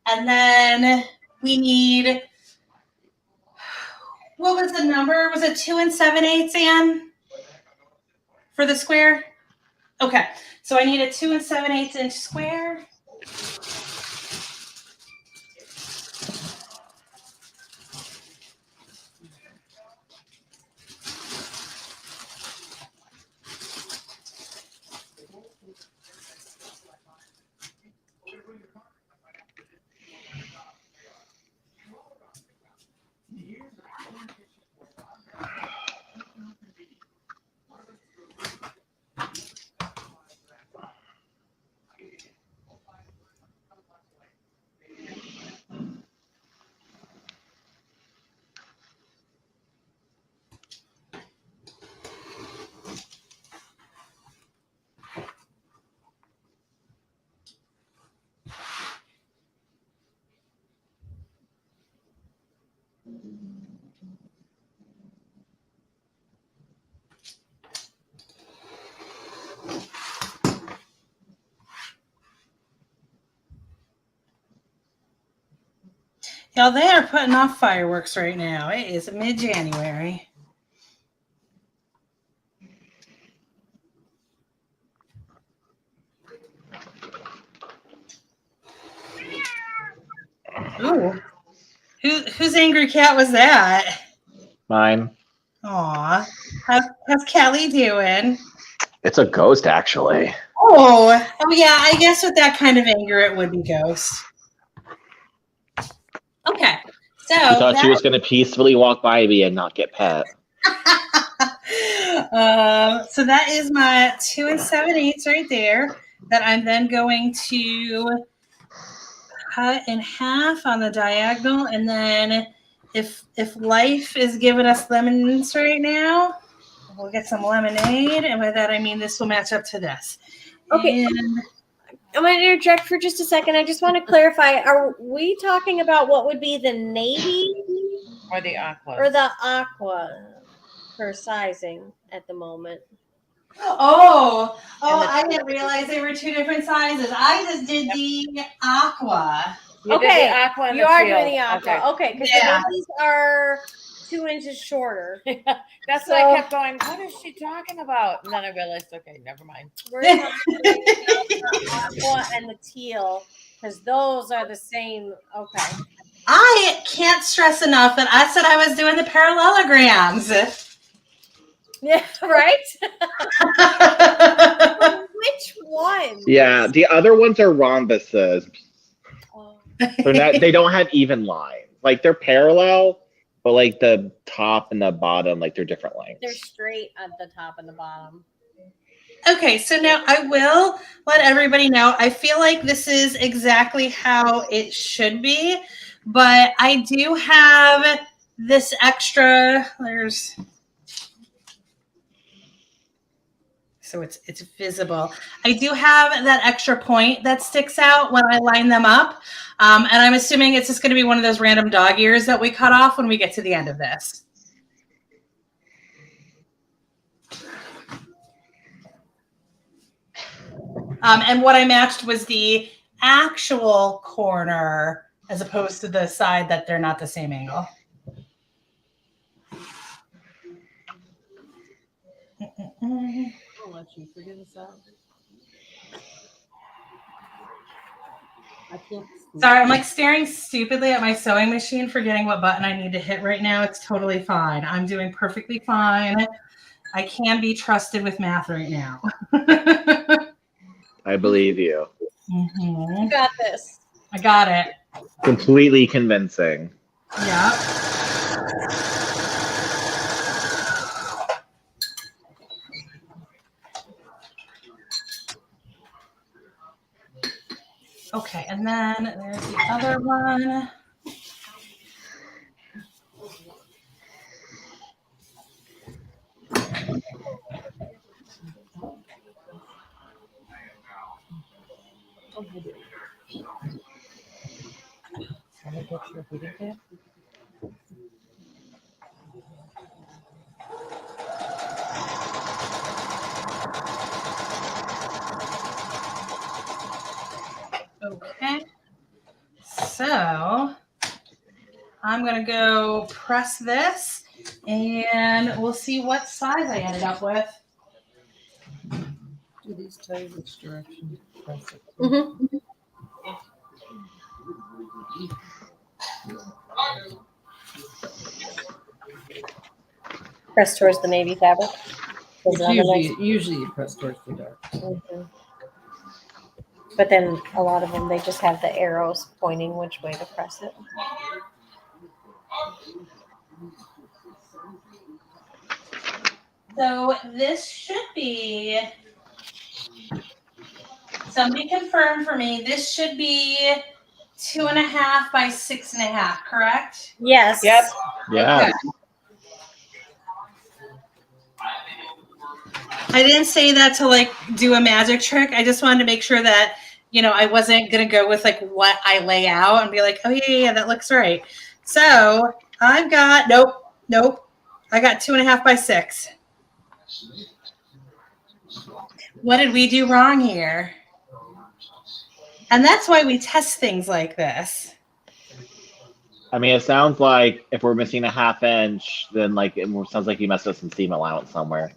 Speaker 2: And then we need, what was the number? Was it 2 7/8, Ann? For the square? Okay, so I need a 2 7/8 inch square. Y'all, they are putting off fireworks right now. It is mid-January. Ooh. Whose angry cat was that?
Speaker 1: Mine.
Speaker 2: Aw. How's Kelly doing?
Speaker 1: It's a ghost, actually.
Speaker 2: Oh yeah, I guess with that kind of anger, it would be ghost. Okay, so
Speaker 1: She thought she was going to peacefully walk by me and not get pet.
Speaker 2: So that is my 2 7/8 right there that I'm then going to cut in half on the diagonal. And then if life is giving us lemons right now, we'll get some lemonade. And by that, I mean this will match up to this.
Speaker 3: Okay.
Speaker 2: And
Speaker 3: I'm going to interject for just a second. I just want to clarify. Are we talking about what would be the navy
Speaker 5: or the aqua.
Speaker 3: or the aqua for sizing at the moment?
Speaker 2: Oh, I didn't realize they were 2 different sizes. I just did the aqua.
Speaker 5: You did
Speaker 3: Okay,
Speaker 5: the aqua and
Speaker 3: you
Speaker 5: the
Speaker 3: are
Speaker 5: teal.
Speaker 3: doing the aqua. Okay, because
Speaker 2: Yeah.
Speaker 3: the navies are 2 inches shorter.
Speaker 5: That's what I kept going. What is she talking about? And then I realized, okay, never mind.
Speaker 3: We're talking about the aqua and the teal because those are the same. Okay.
Speaker 2: I can't stress enough that I said I was doing the parallelograms.
Speaker 3: Yeah, right? Which one?
Speaker 1: Yeah, the other ones are rhombuses.
Speaker 3: Oh.
Speaker 1: They don't have even lines. Like they're parallel, but like the top and the bottom, like they're different lengths.
Speaker 3: They're straight at the top and the bottom.
Speaker 2: Okay, so now I will let everybody know. I feel like this is exactly how it should be, but I do have this extra. So it's visible. I do have that extra point that sticks out when I line them up, and I'm assuming it's just going to be one of those random dog ears that we cut off when we get to the end of this. And what I matched was the actual corner as opposed to the side that they're not the same angle.
Speaker 4: I'll let you figure this out. I can't.
Speaker 2: Sorry, I'm like staring stupidly at my sewing machine, forgetting what button I need to hit right now. It's totally fine. I'm doing perfectly fine. I can be trusted with math right now.
Speaker 1: I believe you.
Speaker 3: You got this.
Speaker 2: I got it.
Speaker 1: Completely convincing.
Speaker 2: Yeah. Okay, and then there's the other one.
Speaker 5: Can I get your heating pad?
Speaker 2: Okay. So I'm going to go press this and we'll see what size I ended up with.
Speaker 4: Do these tell you which direction to press it?
Speaker 3: Mm-hmm. Press towards the navy fabric. Is it on the next-
Speaker 4: Usually you press towards the dark.
Speaker 3: Mhm. But then a lot of them, they just have the arrows pointing which way to press it.
Speaker 2: So this should be, somebody confirm for me, this should be 2.5 by 6.5, correct?
Speaker 3: Yes.
Speaker 5: Yep.
Speaker 1: Yeah.
Speaker 2: Okay. I didn't say that to like do a magic trick. I just wanted to make sure that, you know, I wasn't going to go with like what I lay out and be like, oh yeah, that looks right. So I've got, nope. I got 2.5 by 6. What did we do wrong here? And that's why we test things like this.
Speaker 1: I mean, it sounds like if we're missing a 1/2 inch, then like it sounds like you messed up some seam allowance somewhere.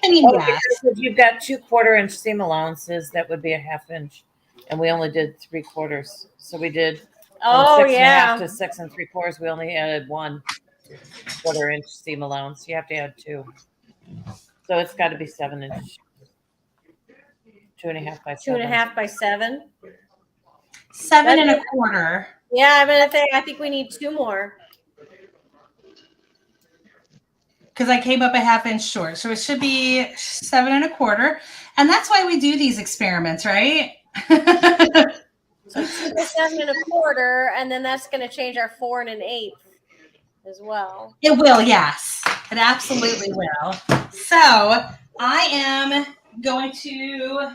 Speaker 2: I mean,
Speaker 5: Oh,
Speaker 2: yes.
Speaker 5: because if you've got 2 1/4 inch seam allowances, that would be a 1/2 inch. And we only did 3/4. So we did from
Speaker 3: Oh
Speaker 5: 6.5
Speaker 3: yeah.
Speaker 5: to 6 3/4. We only added 1 1/4 inch seam allowance. You have to add 2. So it's got to be 7 inch. 2.5 by 7.
Speaker 3: 2.5 by 7.
Speaker 2: 7 1/4.
Speaker 3: Yeah, I think we need 2 more.
Speaker 2: Because I came up a 1/2 inch short. So it should be 7 1/4. And that's why we do these experiments, right?
Speaker 3: So 7 1/4, and then that's going to change our 4 1/8 as well.
Speaker 2: It will, yes. It absolutely will. So I am going to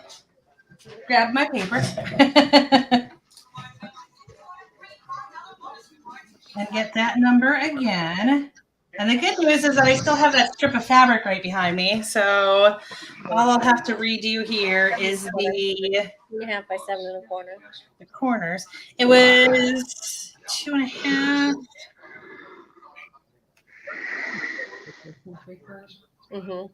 Speaker 2: grab my paper and get that number again. And the good news is that I still have that strip of fabric right behind me. So all I'll have to redo here is the
Speaker 3: 2.5 by 7 1/4.
Speaker 2: the corners. It was 2.5.
Speaker 3: Mm-hmm.
Speaker 4: Okay.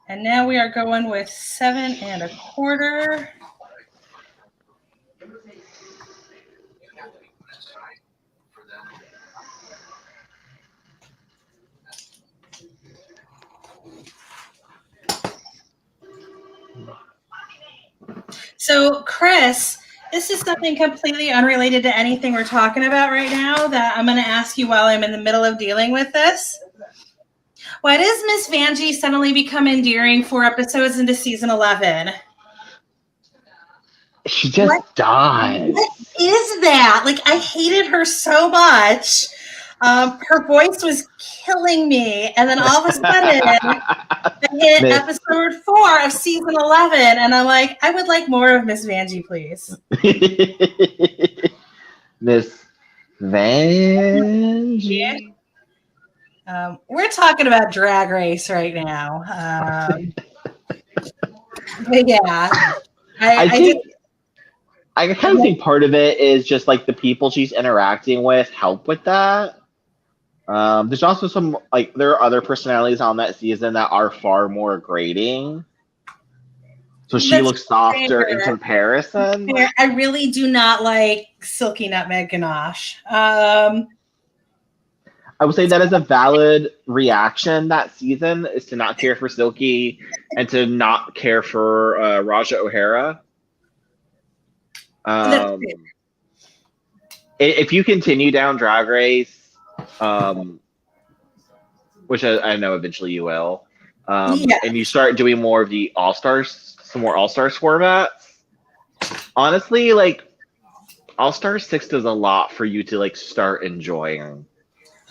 Speaker 2: And now we are going with 7 1/4. So, Chris, this is something completely unrelated to anything we're talking about right now that I'm going to ask you while I'm in the middle of dealing with this. Why does Miss Vanjie suddenly become endearing 4 episodes into season 11?
Speaker 1: She just dies.
Speaker 2: What is that? Like, I hated her so much. Her voice was killing me. And then all of a sudden, I hit
Speaker 1: Miss-
Speaker 2: episode 4 of season 11. And I'm like, I would like more of Miss Vanjie, please.
Speaker 1: Miss Vanjie.
Speaker 2: We're talking about Drag Race right now. But yeah,
Speaker 1: I think
Speaker 2: did-
Speaker 1: I kind of think part of it is just like the people she's interacting with help with that. There's also some like there are other personalities on that season that are far more grating. So she
Speaker 2: That's
Speaker 1: looks softer in
Speaker 2: fair.
Speaker 1: comparison.
Speaker 2: I really do not like Silky Nutmeg Ganache.
Speaker 1: I would say that is a valid reaction that season is to not care for Silky and to not care for Raja O'Hara. If you continue down Drag Race, which I know eventually you will,
Speaker 2: Yeah.
Speaker 1: and you start doing more of the All-Stars, some more All-Stars formats, honestly, like All-Stars 6 does a lot for you to like start enjoying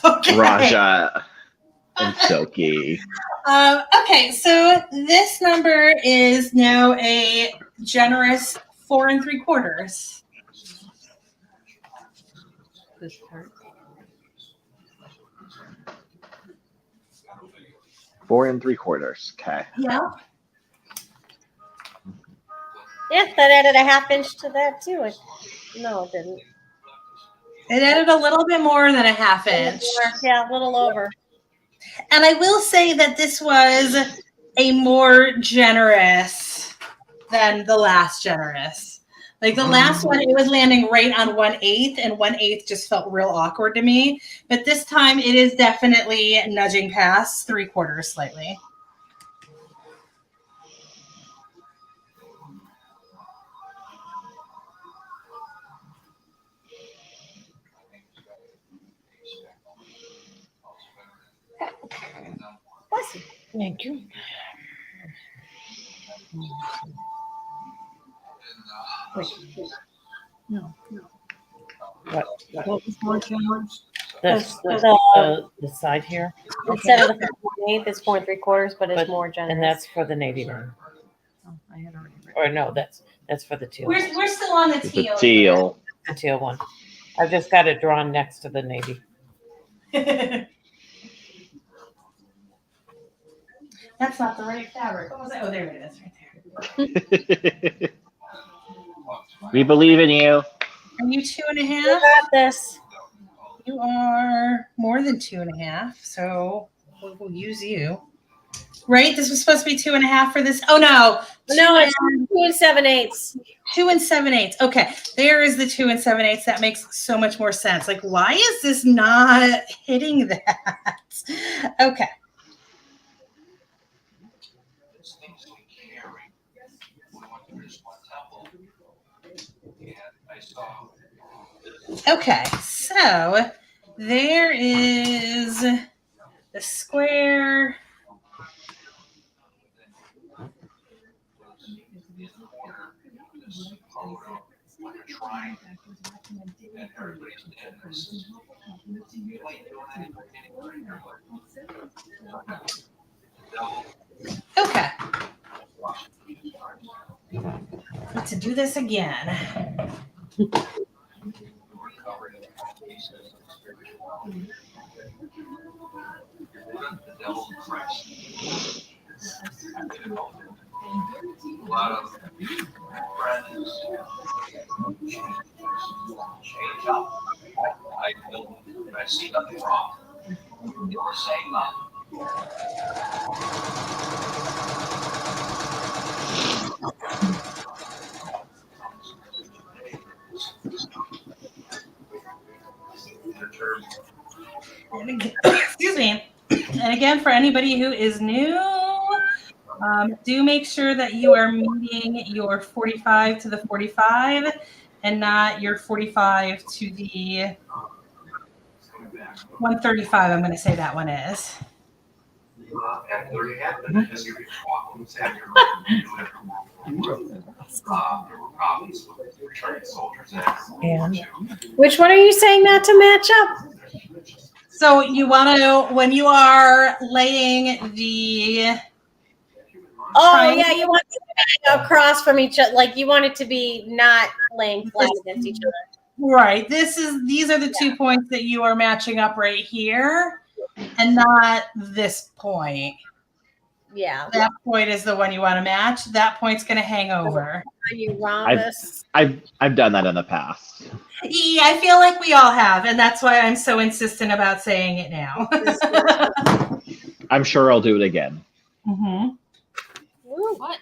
Speaker 2: Okay.
Speaker 1: Raja and Silky.
Speaker 2: Okay, so this number is now a generous 4 3/4.
Speaker 4: This part.
Speaker 1: 4 3/4. Okay.
Speaker 2: Yeah.
Speaker 3: Yeah, that added a half inch to that too. No, it didn't.
Speaker 2: It added a little bit more than a half inch.
Speaker 3: Yeah, a little over.
Speaker 2: And I will say that this was a more generous than the last generous. Like the last one, it was landing right on 1/8, and 1/8 just felt real awkward to me. But this time, it is definitely nudging past 3/4 slightly.
Speaker 3: Bless you.
Speaker 5: Thank you.
Speaker 4: Wait. No.
Speaker 5: What?
Speaker 4: What was more challenged?
Speaker 5: The side here,
Speaker 3: Instead of the 4.8, it's 4 3/4, but it's
Speaker 5: But-
Speaker 3: more generous.
Speaker 5: and that's for the navy one.
Speaker 4: Oh, I had already read.
Speaker 5: Or no, that's for the teal.
Speaker 2: We're still on the
Speaker 1: The
Speaker 2: teal.
Speaker 1: teal.
Speaker 5: The teal one. I've just got it drawn next to the navy.
Speaker 2: That's not the right fabric. What was that? Oh, there it is, right there.
Speaker 1: We believe in you.
Speaker 2: Are you 2.5?
Speaker 3: You got this.
Speaker 2: You are more than 2.5, so we'll use you. Right? This was supposed to be 2.5 for this. Oh no.
Speaker 3: No, it's 2 7/8.
Speaker 2: 2 7/8. Okay. There is the 2 7/8. That makes so much more sense. Like, why is this not hitting that? Okay. Okay, so there is the square. Okay. Let's do this again. Excuse me. And again, for anybody who is new, do make sure that you are meeting your 45 to the 45 and not your 45 to the 135. I'm going to say that one is.
Speaker 5: And
Speaker 3: Which one are you saying not to match up?
Speaker 2: So you want to, when you are laying the
Speaker 3: Oh,
Speaker 2: triangle,
Speaker 3: yeah, you want it to be across from each other. Like you want it to be not laying flat against each other.
Speaker 2: right. These are the 2 points that you are matching up right here and not this point.
Speaker 3: Yeah.
Speaker 2: That point is the one you want to match. That point's going to hang over.
Speaker 3: Are you rhombus?
Speaker 1: I've done that in the past.
Speaker 2: Yeah, I feel like we all have, and that's why I'm so insistent about saying it now.
Speaker 1: I'm sure I'll do it again.
Speaker 2: Mm-hmm.
Speaker 3: What?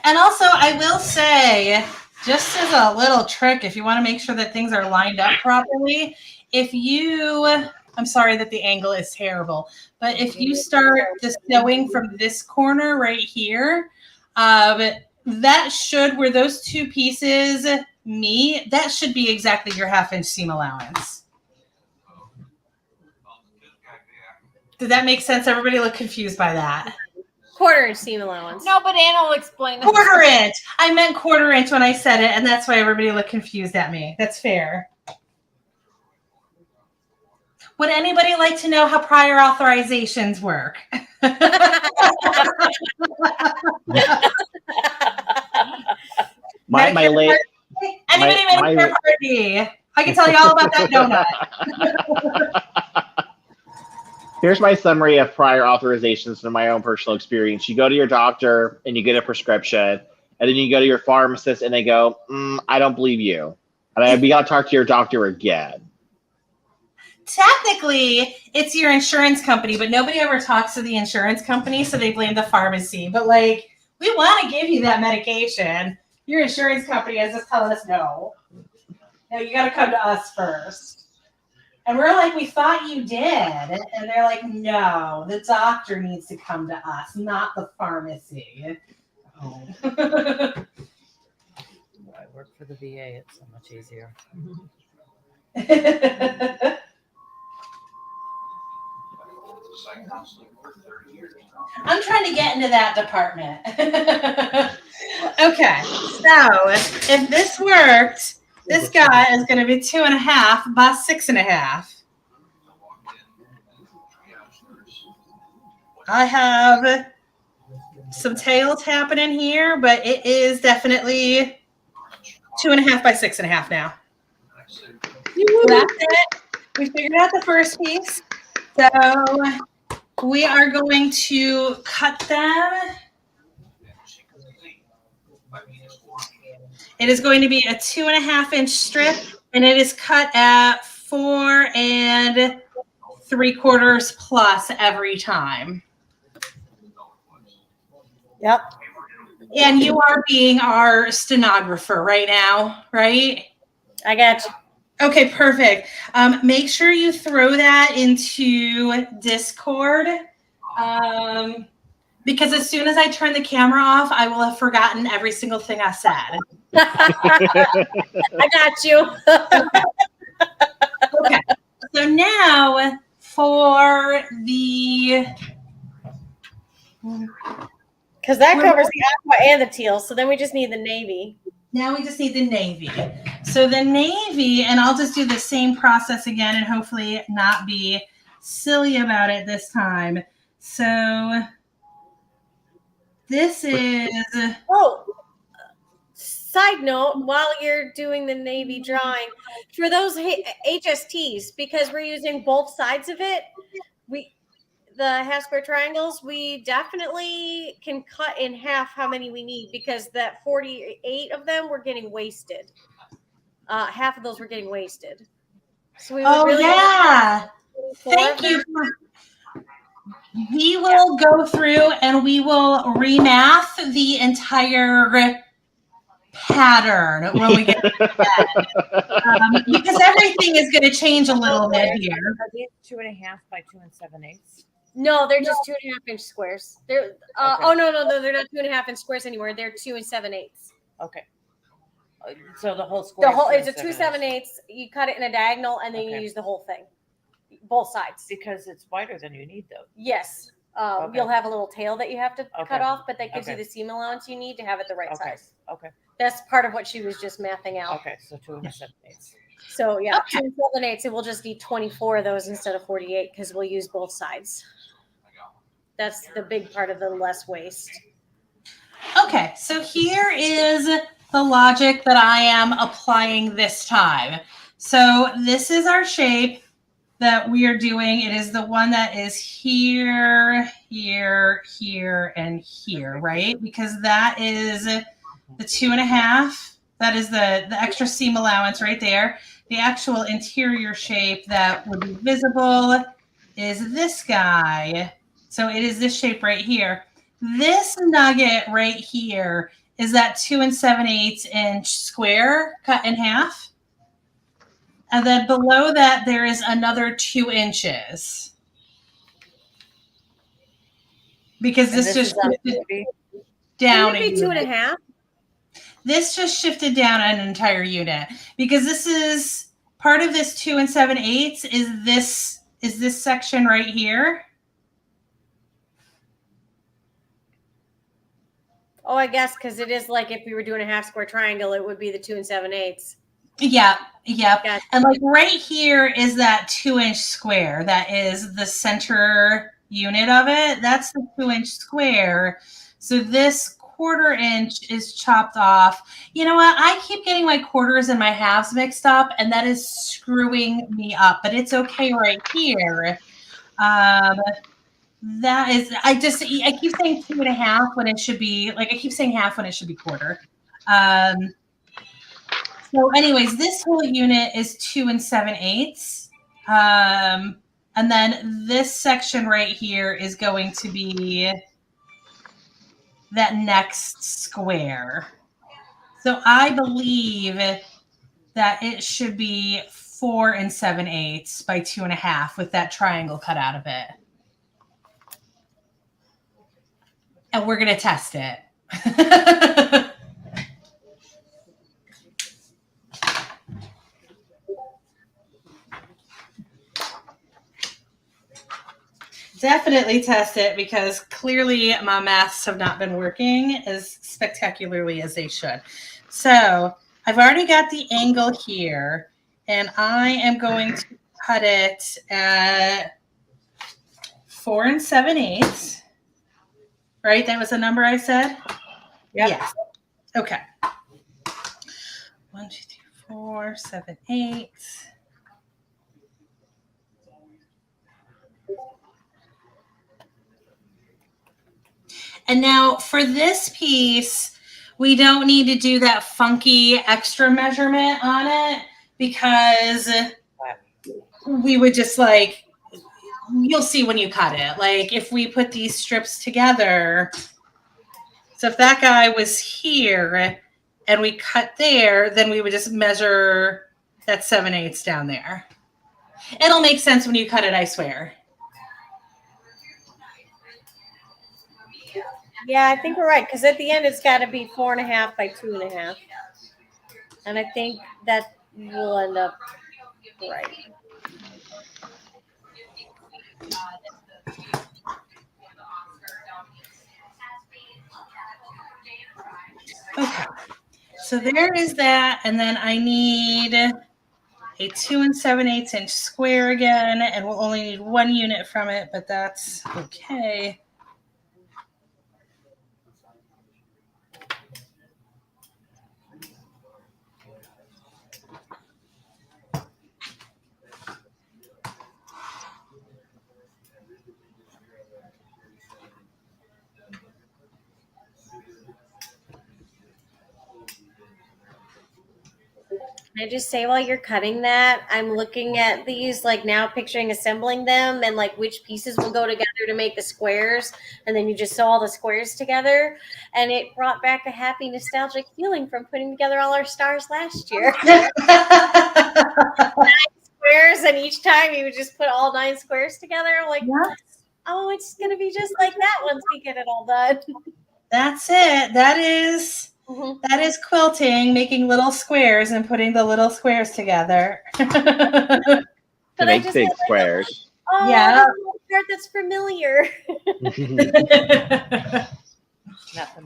Speaker 2: And also, I will say, just as a little trick, if you want to make sure that things are lined up properly, I'm sorry that the angle is terrible, but if you start the sewing from this corner right here, that should, where those two pieces meet, that should be exactly your 1/2-inch seam allowance. Did that make sense? Everybody look confused by that.
Speaker 3: 1/4-inch seam allowance.
Speaker 6: No, but Anna will explain that.
Speaker 2: 1/4-inch. I meant 1/4-inch when I said it, and that's why everybody looked confused at me. That's fair. Would anybody like to know how prior authorizations work?
Speaker 1: My late.
Speaker 2: Anybody Medicare Part D? I can tell you all about that donut.
Speaker 1: Here's my summary of prior authorizations from my own personal experience. You go to your doctor and you get a prescription, and then you go to your pharmacist and they go, I don't believe you. And we got to talk to your doctor again.
Speaker 2: Technically, it's your insurance company, but nobody ever talks to the insurance company, so they blame the pharmacy. But, like, we want to give you that medication. Your insurance company is just telling us no. No, you got to come to us first. And we're like, we thought you did. And they're like, no, the doctor needs to come to us, not the pharmacy. Oh.
Speaker 5: I work for the VA. It's so much easier.
Speaker 2: I'm trying to get into that department. Okay, so if this worked, this guy is going to be 2.5 by 6.5. I have some tails happening here, but it is definitely 2.5 by 6.5 now. So that's it. We figured out the first piece. So we are going to cut them. It is going to be a 2.5-inch strip, and it is cut at 4 3/4 plus every time.
Speaker 3: Yep.
Speaker 2: And you are being our stenographer right now, right?
Speaker 3: I got you.
Speaker 2: Okay, perfect. Make sure you throw that into Discord. Because as soon as I turn the camera off, I will have forgotten every single thing I said.
Speaker 3: I got you.
Speaker 2: Okay. So now for the...
Speaker 3: Because that covers the aqua and the teal. So then we just need the navy.
Speaker 2: Now we just need the navy. So the navy, and I'll just do the same process again and hopefully not be silly about it this time. So this is...
Speaker 3: Oh, side note, while you're doing the navy drawing, for those HSTs, because we're using both sides of it, the half square triangles, we definitely can cut in half how many we need, because that 48 of them were getting wasted. Half of those were getting wasted. So we would
Speaker 2: yeah. Thank you. We will go through and we will remath the entire pattern when we get to that. Because everything is going to change a little bit here.
Speaker 5: Are these 2.5 by 2 7/8?
Speaker 3: No, they're just 2.5-inch squares. They're oh no, they're not 2.5-inch squares anymore. They're 2 7/8.
Speaker 5: Okay. So the whole square.
Speaker 3: The whole it's a 2 7/8. You cut it in a diagonal and then you use the whole thing, both sides.
Speaker 5: Because it's wider than you need, though.
Speaker 3: Yes. You'll have a little tail that you have to cut off, but that gives you the seam allowance you need to have it the right size.
Speaker 5: Okay.
Speaker 3: That's part of what she was just mathing out.
Speaker 5: Okay, so 2 7/8.
Speaker 3: So yeah, 2 7/8, and we'll just need 24 of those instead of 48 because we'll use both sides. That's the big part of the less waste.
Speaker 2: Okay, so here is the logic that I am applying this time. So this is our shape that we are doing. It is the one that is here, here, here, and here, right? Because that is the 2.5. That is the extra seam allowance right there. The actual interior shape that would be visible is this guy. So it is this shape right here. This nugget right here is that 2 7/8 inch square cut in half. And then below that, there is another 2 inches. Because this just shifted down.
Speaker 3: Would it be 2.5?
Speaker 2: This just shifted down an entire unit. Because this is part of this 2 7/8 is this section right here.
Speaker 3: Oh, I guess because it is like if we were doing a half square triangle, it would be the 2 7/8.
Speaker 2: Yeah.
Speaker 3: Gotcha.
Speaker 2: And like right here is that 2 inch square. That is the center unit of it. That's the 2 inch square. So this 1/4 inch is chopped off. You know what? I keep getting my quarters and my halves mixed up, and that is screwing me up. But it's okay right here. That is, I keep saying 2.5 when it should be, like, I keep saying half when it should be 1/4. So anyways, this whole unit is 2 7/8. And then this section right here is going to be that next square. So I believe that it should be 4 7/8 by 2.5 with that triangle cut out of it. And we're going to test it. Definitely test it because clearly my maths have not been working as spectacularly as they should. So I've already got the angle here, and I am going to cut it at 4 7/8. Right? That was the number I said?
Speaker 5: Yep.
Speaker 2: Yes. Okay. 1, 2, 3, 4, 7, 8. And now for this piece, we don't need to do that funky extra measurement on it because we would just like, you'll see when you cut it. Like if we put these strips together, so if that guy was here and we cut there, then we would just measure that 7/8 down there. It'll make sense when you cut it, I swear.
Speaker 3: Yeah, I think we're right because at the end it's got to be 4.5 by 2.5, and I think that will end up right.
Speaker 2: Okay, so there is that, and then I need a 2 7/8 inch square again, and we'll only need 1 unit from it, but that's okay.
Speaker 3: Can I just say while you're cutting that, I'm looking at these like now picturing assembling them and like which pieces will go together to make the squares. And then you just sew all the squares together. And it brought back a happy nostalgic feeling from putting together all our stars last year. Squares, and each time you would just put all 9 squares together. Like, oh, it's going to be just like that once we get it all done.
Speaker 2: That's it. That is quilting, making little squares and putting the little squares together.
Speaker 1: To make big squares.
Speaker 3: Oh,
Speaker 2: Yeah.
Speaker 3: that's the part that's familiar.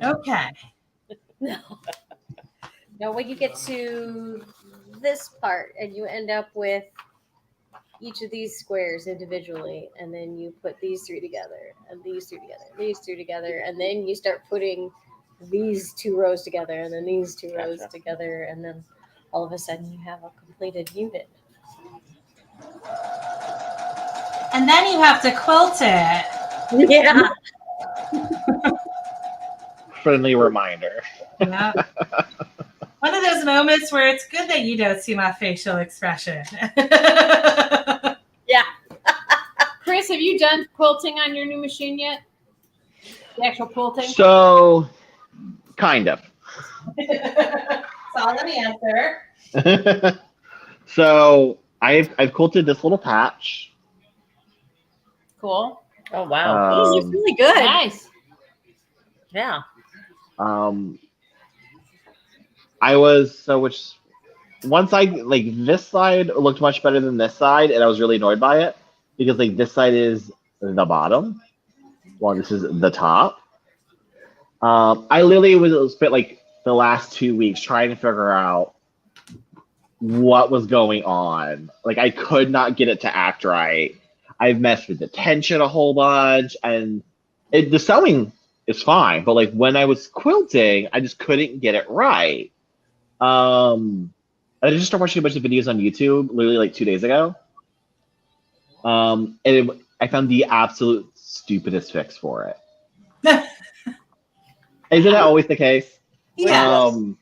Speaker 2: Okay.
Speaker 3: No, when you get to this part and you end up with each of these squares individually, and then you put these 3 together, and these 3 together, these 3 together, and then you start putting these 2 rows together, and then these 2 rows together, and then all of a sudden you have a completed unit.
Speaker 2: And then you have to quilt it.
Speaker 3: Yeah.
Speaker 1: Friendly reminder.
Speaker 2: Yeah. One of those moments where it's good that you don't see my facial expression.
Speaker 3: Yeah.
Speaker 6: Chris, have you done quilting on your new machine yet? The actual quilting?
Speaker 1: So, kind of.
Speaker 2: Solid answer.
Speaker 1: So I've quilted this little patch.
Speaker 6: Cool.
Speaker 5: Oh, wow.
Speaker 3: It looks really good.
Speaker 6: Nice.
Speaker 3: Yeah.
Speaker 1: Once I like this side looked much better than this side, and I was really annoyed by it because like this side is the bottom, while this is the top. I literally was spent like the last 2 weeks trying to figure out what was going on. Like I could not get it to act right. I've messed with the tension a whole bunch, and the sewing is fine, but like when I was quilting, I just couldn't get it right. I just started watching a bunch of videos on YouTube literally like 2 days ago. I found the absolute stupidest fix for it. Isn't that always the case?
Speaker 2: Yeah.
Speaker 1: So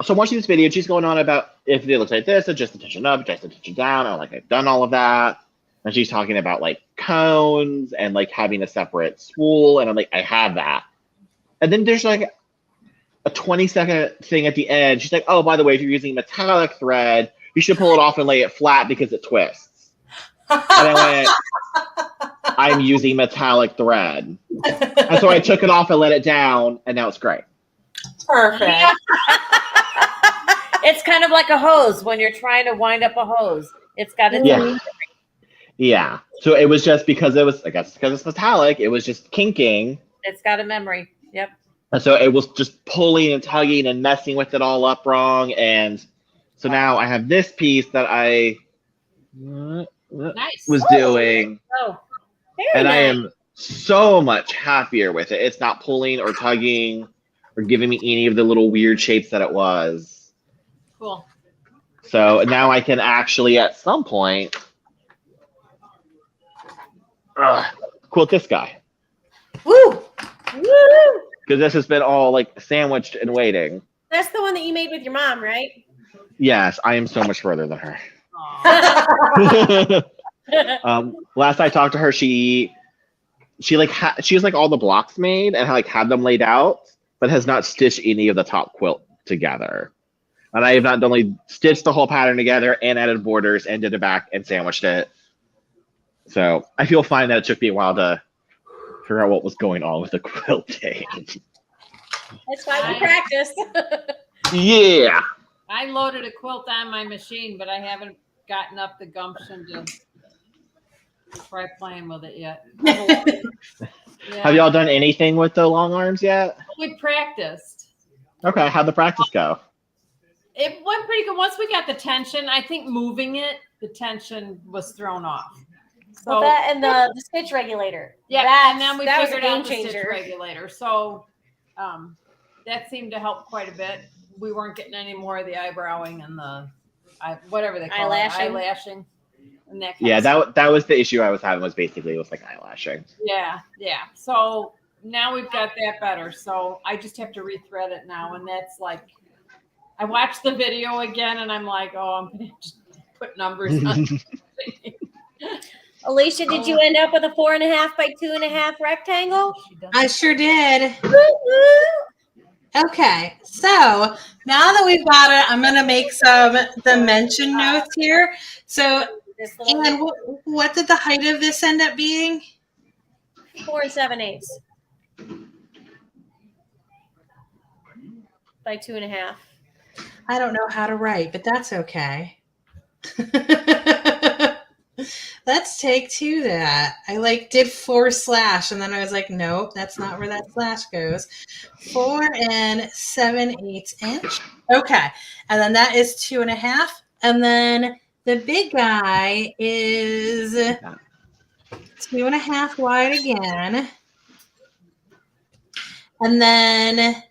Speaker 1: I'm watching this video. She's going on about if it looks like this, adjust the tension up, adjust the tension down. I'm like, I've done all of that. And she's talking about like cones and like having a separate spool. And I'm like, I have that. And then there's like a 20-second thing at the end. She's like, oh, by the way, if you're using metallic thread, you should pull it off and lay it flat because it twists. And I went, I'm using metallic thread. And so I took it off and let it down, and now it's great.
Speaker 2: Perfect.
Speaker 5: It's kind of like a hose when you're trying to wind up a hose. It's got its own.
Speaker 1: Yeah. So it was just because it's metallic, it was just kinking.
Speaker 5: It's got a memory. Yep.
Speaker 1: And so it was just pulling and tugging and messing with it all up wrong. And so now I have this piece that I was doing.
Speaker 5: Oh,
Speaker 1: and I am so much happier with it. It's not pulling or tugging or giving me any of the little weird shapes that it was.
Speaker 6: Cool.
Speaker 1: So now I can actually, at some point, quilt this guy.
Speaker 3: Woo! Woo!
Speaker 1: Because this has been all like sandwiched and waiting.
Speaker 3: That's the one that you made with your mom, right?
Speaker 1: Yes, I am so much further than her. Last I talked to her, she has like all the blocks made and like had them laid out, but has not stitched any of the top quilt together. And I have not only stitched the whole pattern together and added borders and did it back and sandwiched it. So I feel fine that it took me a while to figure out what was going on with the quilting.
Speaker 3: That's why we practice.
Speaker 1: Yeah.
Speaker 6: I loaded a quilt on my machine, but I haven't gotten up the gumption to try playing with it yet. Yeah.
Speaker 1: Have y'all done anything with the long arms yet?
Speaker 6: We practiced.
Speaker 1: Okay, how'd the practice go?
Speaker 6: It went pretty good. Once we got the tension, I think moving it, the tension was thrown off. So
Speaker 3: Well, that and the stitch regulator.
Speaker 6: yeah, and then we
Speaker 3: that was a
Speaker 6: figured
Speaker 3: game
Speaker 6: out the stitch
Speaker 3: changer.
Speaker 6: regulator. So that seemed to help quite a bit. We weren't getting any more of the eyebrowing and the whatever they call it, eyelashing. And that kind
Speaker 1: Yeah,
Speaker 6: of stuff.
Speaker 1: that was the issue I was having, was basically it was like eyelashing.
Speaker 6: Yeah. So now we've got that better. So I just have to rethread it now, and that's like I watched the video again and I'm like, oh, I'm going to just put numbers on.
Speaker 3: Alicia, did you end up with a 4.5 by 2.5 rectangle?
Speaker 2: I sure did.
Speaker 3: Woo-woo.
Speaker 2: Okay, so now that we've got it, I'm going to make some dimension notes here. So,
Speaker 3: This little
Speaker 2: and what did the height of this end up being?
Speaker 3: 4 7/8 by 2.5.
Speaker 2: I don't know how to write, but that's okay. Let's take to that. I did 4/ and then I was like, nope, that's not where that slash goes. 4 7/8 inch. Okay. And then that is 2.5. And then the big guy is 2.5 wide again. And then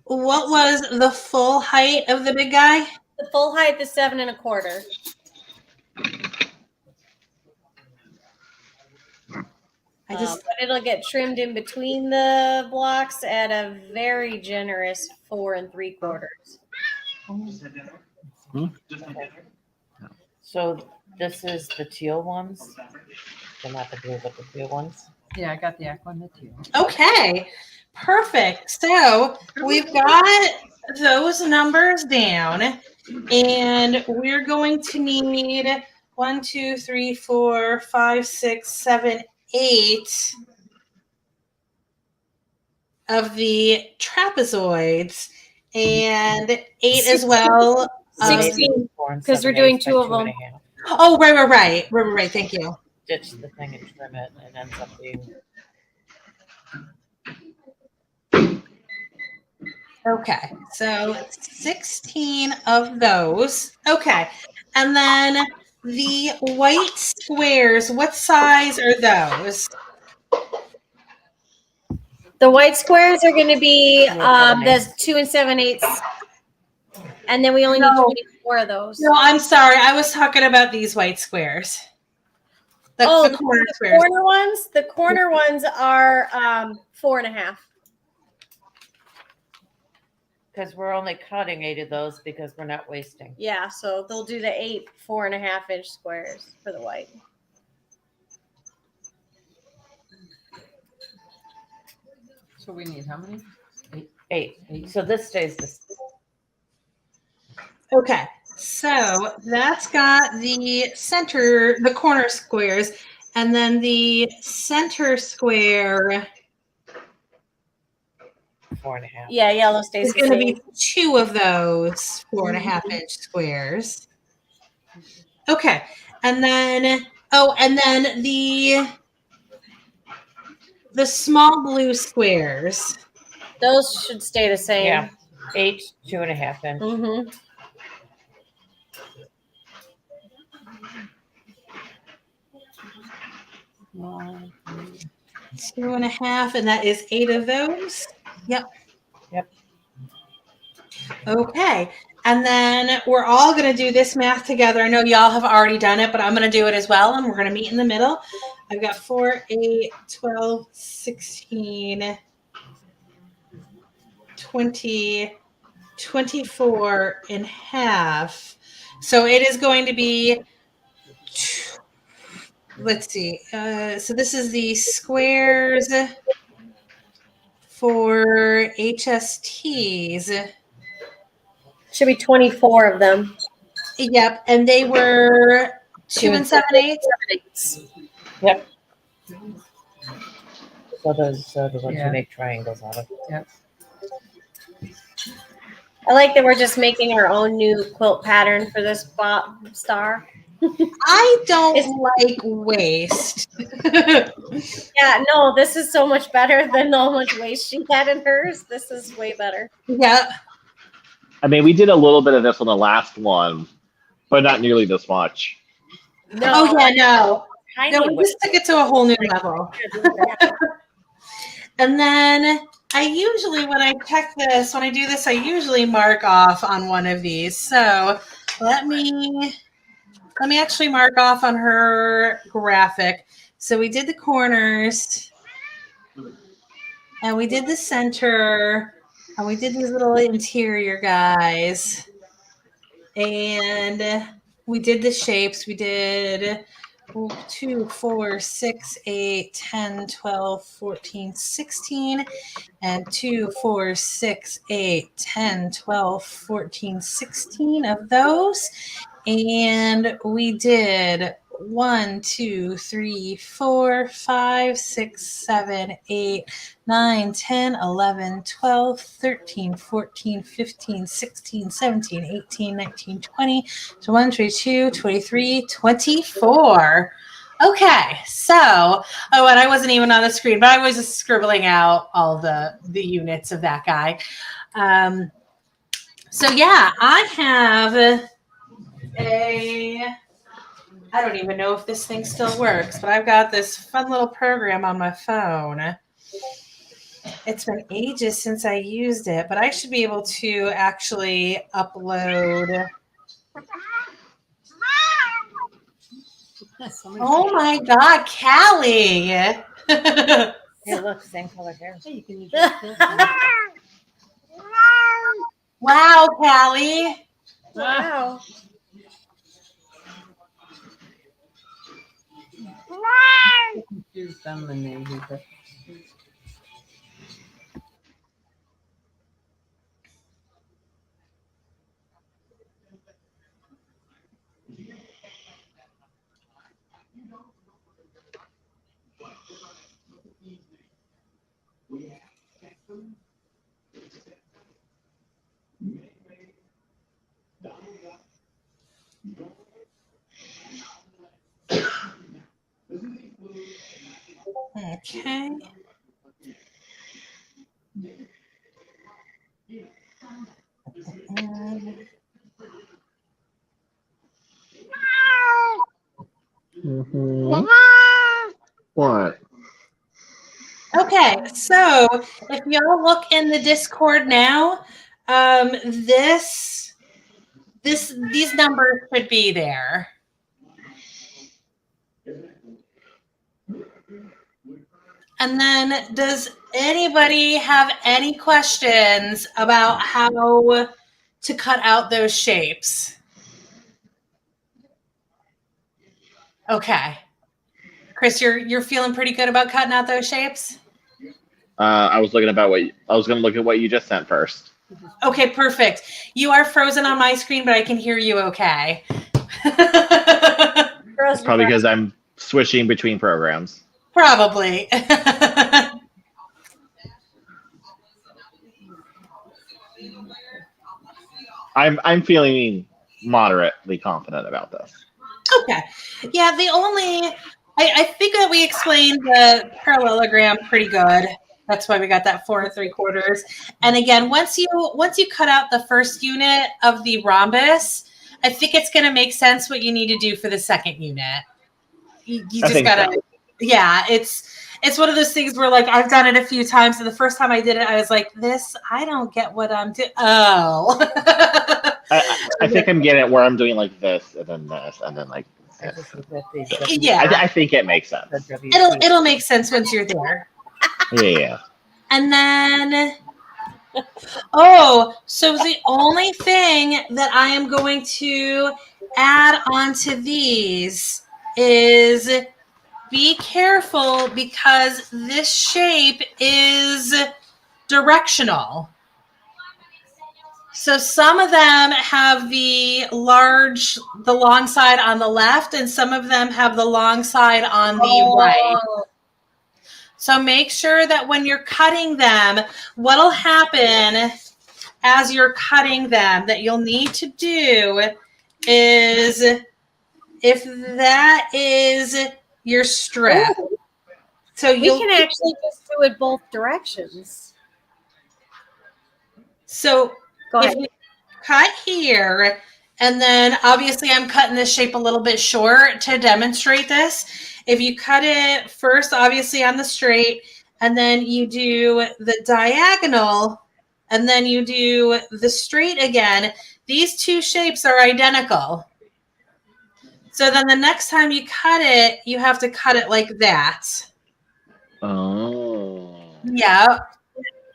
Speaker 2: what was the full height of the big guy?
Speaker 3: The full height is 7 1/4. But it'll get trimmed in between the blocks at a very generous 4 3/4.
Speaker 5: So this is the teal ones. They're not the blue, but the teal ones.
Speaker 6: Yeah, I got the aqua and the teal.
Speaker 2: Okay, perfect. So we've got those numbers down, and we're going to need 1, 2, 3, 4, 5, 6, 7, 8 of the trapezoids, and 8 as well.
Speaker 3: 16, because we're doing 2 of them.
Speaker 2: Oh, right. Thank you.
Speaker 5: Ditch the thing and trim it, and ends up being.
Speaker 2: Okay, so 16 of those. Okay, and then the white squares, what size are those?
Speaker 3: The white squares are going to be the 2 7/8, and then we only need 24 of those.
Speaker 2: No, I'm sorry. I was talking about these white squares. The corner squares.
Speaker 3: Corner ones. The corner ones are 4.5.
Speaker 5: Because we're only cutting 8 of those because we're not wasting.
Speaker 3: Yeah, so they'll do the 8 4.5 inch squares for the white.
Speaker 6: So we need how many?
Speaker 5: 8. So this stays the same.
Speaker 2: Okay, so that's got the corner squares, and then the center square
Speaker 5: 4.5.
Speaker 3: Yeah, yellow stays
Speaker 2: is
Speaker 3: the
Speaker 2: going to
Speaker 3: same.
Speaker 2: be 2 of those 4.5 inch squares. Okay, and then the small blue squares.
Speaker 3: Those should stay the same.
Speaker 5: Yeah, 8 2.5 inch.
Speaker 3: Mm-hmm.
Speaker 6: One,
Speaker 2: 2.5, and that is 8 of those. Yep. Okay, and then we're all going to do this math together. I know y'all have already done it, but I'm going to do it as well, and we're going to meet in the middle. I've got 4, 8, 12, 16, 20, 24 and a half. So it is going to be, let's see. So this is the squares for HSTs.
Speaker 3: Should be 24 of them.
Speaker 2: Yep, and they were 2 7/8.
Speaker 5: Yep. So those are the ones you make triangles out of.
Speaker 6: Yep.
Speaker 3: I like that we're just making our own new quilt pattern for this star.
Speaker 2: I don't like waste.
Speaker 3: Yeah, no, this is so much better than how much waste she had in hers. This is way better.
Speaker 2: Yeah.
Speaker 1: I mean, we did a little bit of this on the last one, but not nearly this much.
Speaker 3: No.
Speaker 2: Oh yeah, no.
Speaker 5: Tiny
Speaker 2: No, we
Speaker 5: ways.
Speaker 2: just took it to a whole new level. And then I usually, when I do this, I usually mark off on one of these. So let me actually mark off on her graphic. So we did the corners, and we did the center, And we did these little interior guys. And we did the shapes. We did 2, 4, 6, 8, 10, 12, 14, 16. And 2, 4, 6, 8, 10, 12, 14, 16 of those. And we did 1, 2, 3, 4, 5, 6, 7, 8, 9, 10, 11, 12, 13, 14, 15, 16, 17, 18, 19, 20, 21, 22, 23, 24. Okay, so, oh, and I wasn't even on the screen, but I was just scribbling out all the units of that guy. So yeah, I have I don't even know if this thing still works, but I've got this fun little program on my phone. It's been ages since I used it, but I should be able to actually upload. Oh my God, Callie!
Speaker 5: Hey, look, same color hair.
Speaker 6: Hey, you can use
Speaker 2: Wow, Callie!
Speaker 3: Wow.
Speaker 6: confuse them and they use it.
Speaker 2: Okay.
Speaker 1: Mm-hmm. What?
Speaker 2: Okay, so if y'all look in the Discord now, these numbers should be there. And then, does anybody have any questions about how to cut out those shapes? Okay, Chris, you're feeling pretty good about cutting out those shapes?
Speaker 1: I was looking about I was going to look at what you just sent first.
Speaker 2: Okay, perfect. You are frozen on my screen, but I can hear you okay.
Speaker 1: It's probably because I'm switching between programs.
Speaker 2: Probably.
Speaker 1: I'm feeling moderately confident about this.
Speaker 2: Okay. Yeah, I think that we explained the parallelogram pretty good. That's why we got that 4 3/4. And again, once you cut out the first unit of the rhombus, I think it's going to make sense what you need to do for the second unit. You just gotta, so. Yeah, it's one of those things where like I've done it a few times, and the first time I did it, I was like, "This, I don't get what I'm doing." Oh,
Speaker 1: I think I'm getting it where I'm doing like this, and then this, and then like.
Speaker 2: Yeah,
Speaker 1: I think it makes sense.
Speaker 2: It'll make sense once you're there.
Speaker 1: Yeah.
Speaker 2: And then, so the only thing that I am going to add onto these is be careful because this shape is directional. So some of them have the long side on the left, and some of them have the long side on the right. So make sure that when you're cutting them, what'll happen as you're cutting them that you'll need to do is, if that is your strip.
Speaker 3: Ooh.
Speaker 2: So
Speaker 3: we can actually just do it both directions.
Speaker 2: So if you cut here, and then obviously I'm cutting this shape a little bit short to demonstrate this. If you cut it first, obviously on the straight, and then you do the diagonal, and then you do the straight again, these two shapes are identical. So then the next time you cut it, you have to cut it like that.
Speaker 1: Oh.
Speaker 2: Yeah.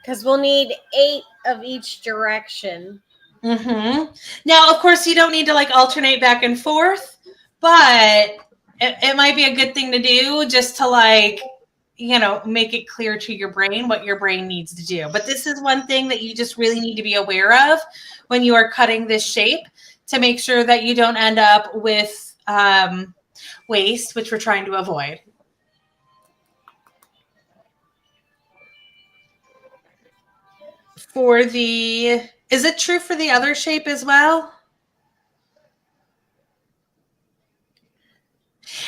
Speaker 3: Because we'll need 8 of each direction.
Speaker 2: Now, of course, you don't need to like alternate back and forth, but it might be a good thing to do just to like, make it clear to your brain what your brain needs to do. But this is one thing that you just really need to be aware of when you are cutting this shape to make sure that you don't end up with waste, which we're trying to avoid. Is it true for the other shape as well?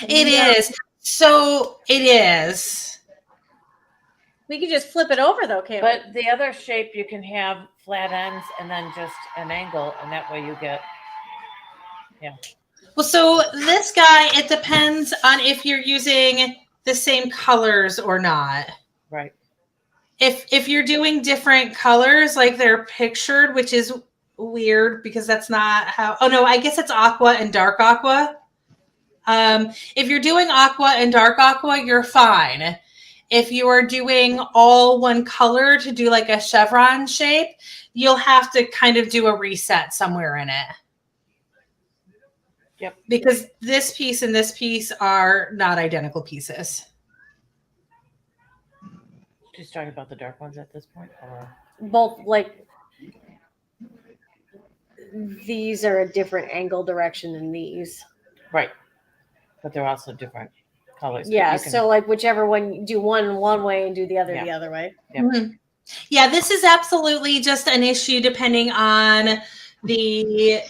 Speaker 2: It is. So it is.
Speaker 3: We could just flip it over though, can't we?
Speaker 5: But the other shape, you can have flat ends and then just an angle, and that way you get,
Speaker 2: Well, so this guy, it depends on if you're using the same colors or not.
Speaker 5: right.
Speaker 2: If you're doing different colors, like they're pictured, which is weird because that's not how. Oh no, I guess it's aqua and dark aqua. If you're doing aqua and dark aqua, you're fine. If you are doing all one color to do like a chevron shape, you'll have to kind of do a reset somewhere in it.
Speaker 5: Yep.
Speaker 2: Because this piece and this piece are not identical pieces.
Speaker 5: She's talking about the dark ones at this point, or
Speaker 3: Both, like, these are a different angle direction than these.
Speaker 5: right, but they're also different colors.
Speaker 3: Yeah, so like whichever one, do one way and do the other
Speaker 5: Yeah.
Speaker 3: the other way.
Speaker 5: Yep.
Speaker 2: Mm-hmm. Yeah, this is absolutely just an issue depending on the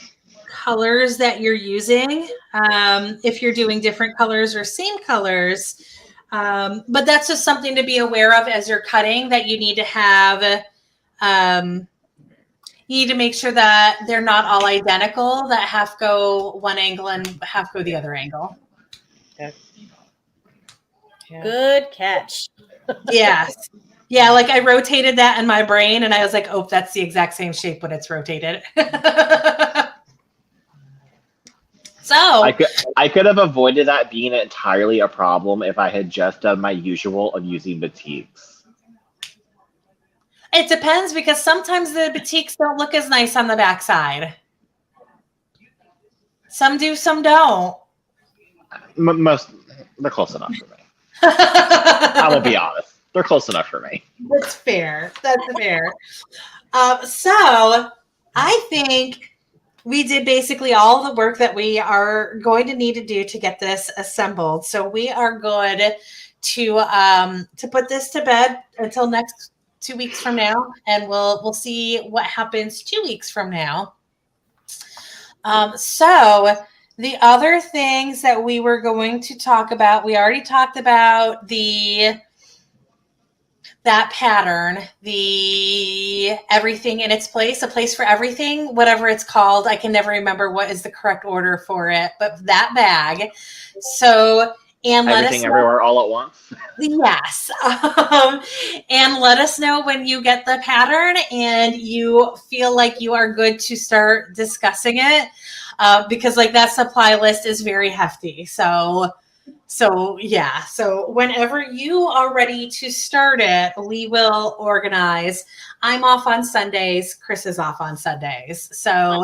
Speaker 2: colors that you're using. If you're doing different colors or same colors. But that's just something to be aware of as you're cutting, that you need to have, you need to make sure that they're not all identical, that half go one angle and half go the other angle.
Speaker 5: Yeah.
Speaker 3: Good catch.
Speaker 2: Yes. Yeah, like I rotated that in my brain and I was like, oh, that's the exact same shape when it's rotated. So
Speaker 1: I could have avoided that being entirely a problem if I had just done my usual of using batiks.
Speaker 2: it depends, because sometimes the batiks don't look as nice on the backside. Some do, some don't.
Speaker 1: Most, they're close enough for me. I will be honest. They're close enough for me.
Speaker 2: That's fair. That's fair. So I think we did basically all the work that we are going to need to do to get this assembled. So we are good to put this to bed until next 2 weeks from now, and we'll see what happens 2 weeks from now. So the other things that we were going to talk about, we already talked about that pattern, the everything in its place, a place for everything, whatever it's called. I can never remember what is the correct order for it, but that bag. So, and let
Speaker 1: Everything
Speaker 2: us know,
Speaker 1: everywhere all at once.
Speaker 2: yes. And let us know when you get the pattern and you feel like you are good to start discussing it, because like that supply list is very hefty. So yeah, so whenever you are ready to start it, we will organize. I'm off on Sundays. Chris is off on Sundays. So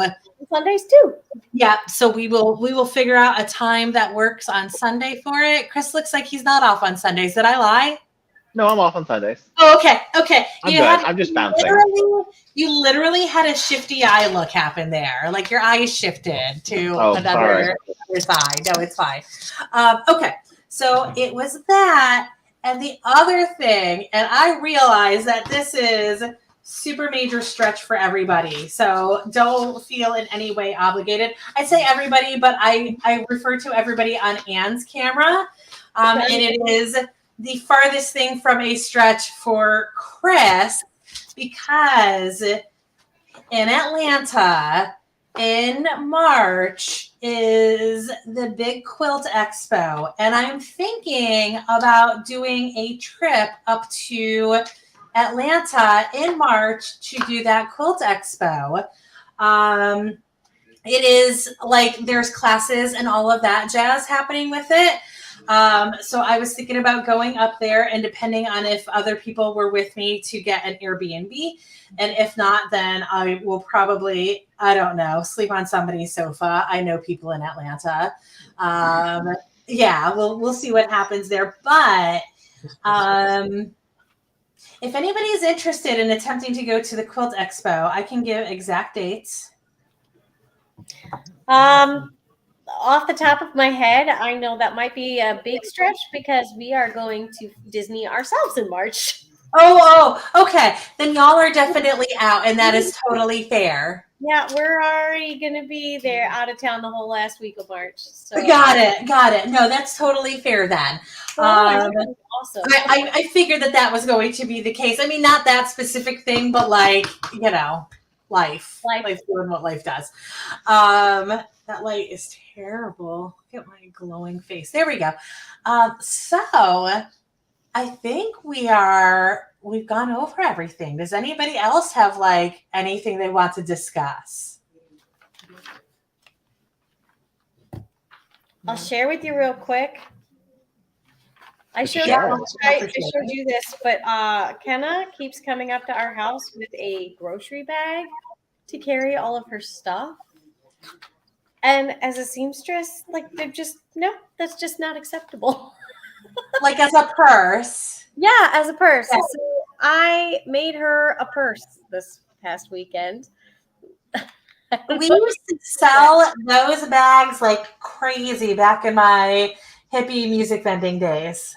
Speaker 3: Sundays too.
Speaker 2: yeah, so we will figure out a time that works on Sunday for it. Chris looks like he's not off on Sundays. Did I lie?
Speaker 1: No, I'm off on Sundays.
Speaker 2: Oh, okay.
Speaker 1: I'm good. I'm just bouncing.
Speaker 2: You literally had a shifty eye look happen there. Like your eyes shifted to another side. No, it's fine. Okay. So it was that. And the other thing, and I realize that this is super major stretch for everybody. So don't feel in any way obligated. I say everybody, but I refer to everybody on Anne's camera. And it is the farthest thing from a stretch for Chris, because in Atlanta in March is the Big Quilt Expo. And I'm thinking about doing a trip up to Atlanta in March to do that Quilt Expo. It is like there's classes and all of that jazz happening with it. So I was thinking about going up there, and depending on if other people were with me, to get an Airbnb. And if not, then I will probably, I don't know, sleep on somebody's sofa. I know people in Atlanta. Yeah, we'll see what happens there. But if anybody is interested in attempting to go to the Quilt Expo, I can give exact dates.
Speaker 3: Off the top of my head, I know that might be a big stretch because we are going to Disney ourselves in March.
Speaker 2: Oh, okay. Then y'all are definitely out, and that is totally fair.
Speaker 3: Yeah, we're already going to be there out of town the whole last week of March. So.
Speaker 2: Got it. No, that's totally fair then.
Speaker 3: Awesome.
Speaker 2: I figured that was going to be the case. I mean, not that specific thing, but like, life doing what life does. That light is terrible. Look at my glowing face. There we go. So I think we've gone over everything. Does anybody else have like anything they want to discuss?
Speaker 3: I'll share with you real quick. I showed you this, but Kenna keeps coming up to our house with a grocery bag to carry all of her stuff. And as a seamstress, like that's just not acceptable.
Speaker 2: Like as a purse.
Speaker 3: Yeah, as a purse.
Speaker 2: Yeah.
Speaker 3: So I made her a purse this past weekend.
Speaker 2: We used to sell those bags like crazy back in my hippie music vending days.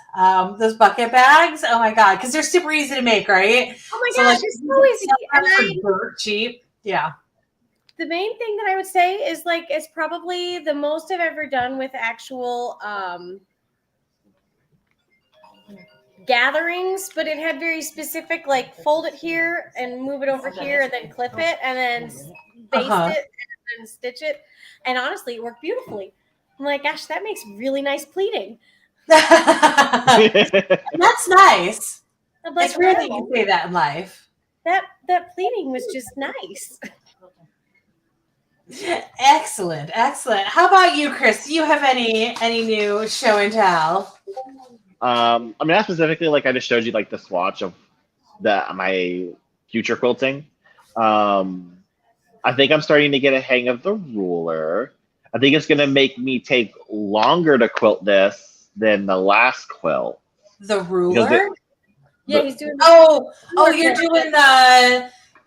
Speaker 2: Those bucket bags. Oh my God. Because they're super easy to make, right?
Speaker 3: Oh my gosh, it's so easy.
Speaker 2: And dirt cheap. Yeah.
Speaker 3: The main thing that I would say is like it's probably the most I've ever done with actual gatherings, but it had very specific, like fold it here and move it over here and then clip it and then baste it and then stitch it. And honestly, it worked beautifully. I'm like, gosh, that makes really nice pleating.
Speaker 2: That's nice.
Speaker 3: Like,
Speaker 2: it's rare that you say that in life.
Speaker 3: That pleating was just nice.
Speaker 2: Excellent. How about you, Chris? Do you have any new show and tell?
Speaker 1: I mean, not specifically, like I just showed you like the swatch of my future quilting. I think I'm starting to get a hang of the ruler. I think it's gonna make me take longer to quilt this than the last quilt.
Speaker 2: The ruler?
Speaker 3: He's doing.
Speaker 2: You're doing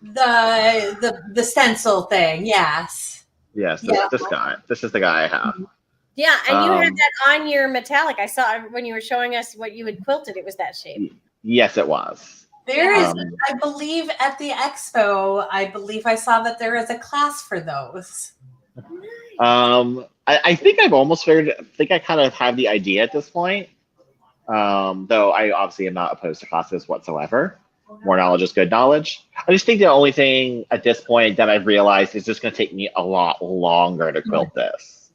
Speaker 2: the stencil thing. Yes.
Speaker 1: Yes. This guy. This is the guy I have.
Speaker 3: Yeah, and you had that on your metallic. I saw when you were showing us what you had quilted. It was that shape.
Speaker 1: Yes, it was.
Speaker 2: There is, I believe, at the expo. I believe I saw that there is a class for those.
Speaker 1: I think I've almost figured. I think I kind of have the idea at this point. Though I obviously am not opposed to classes whatsoever. More knowledge is good knowledge. I just think the only thing at this point that I've realized is just going to take me a lot longer to quilt this.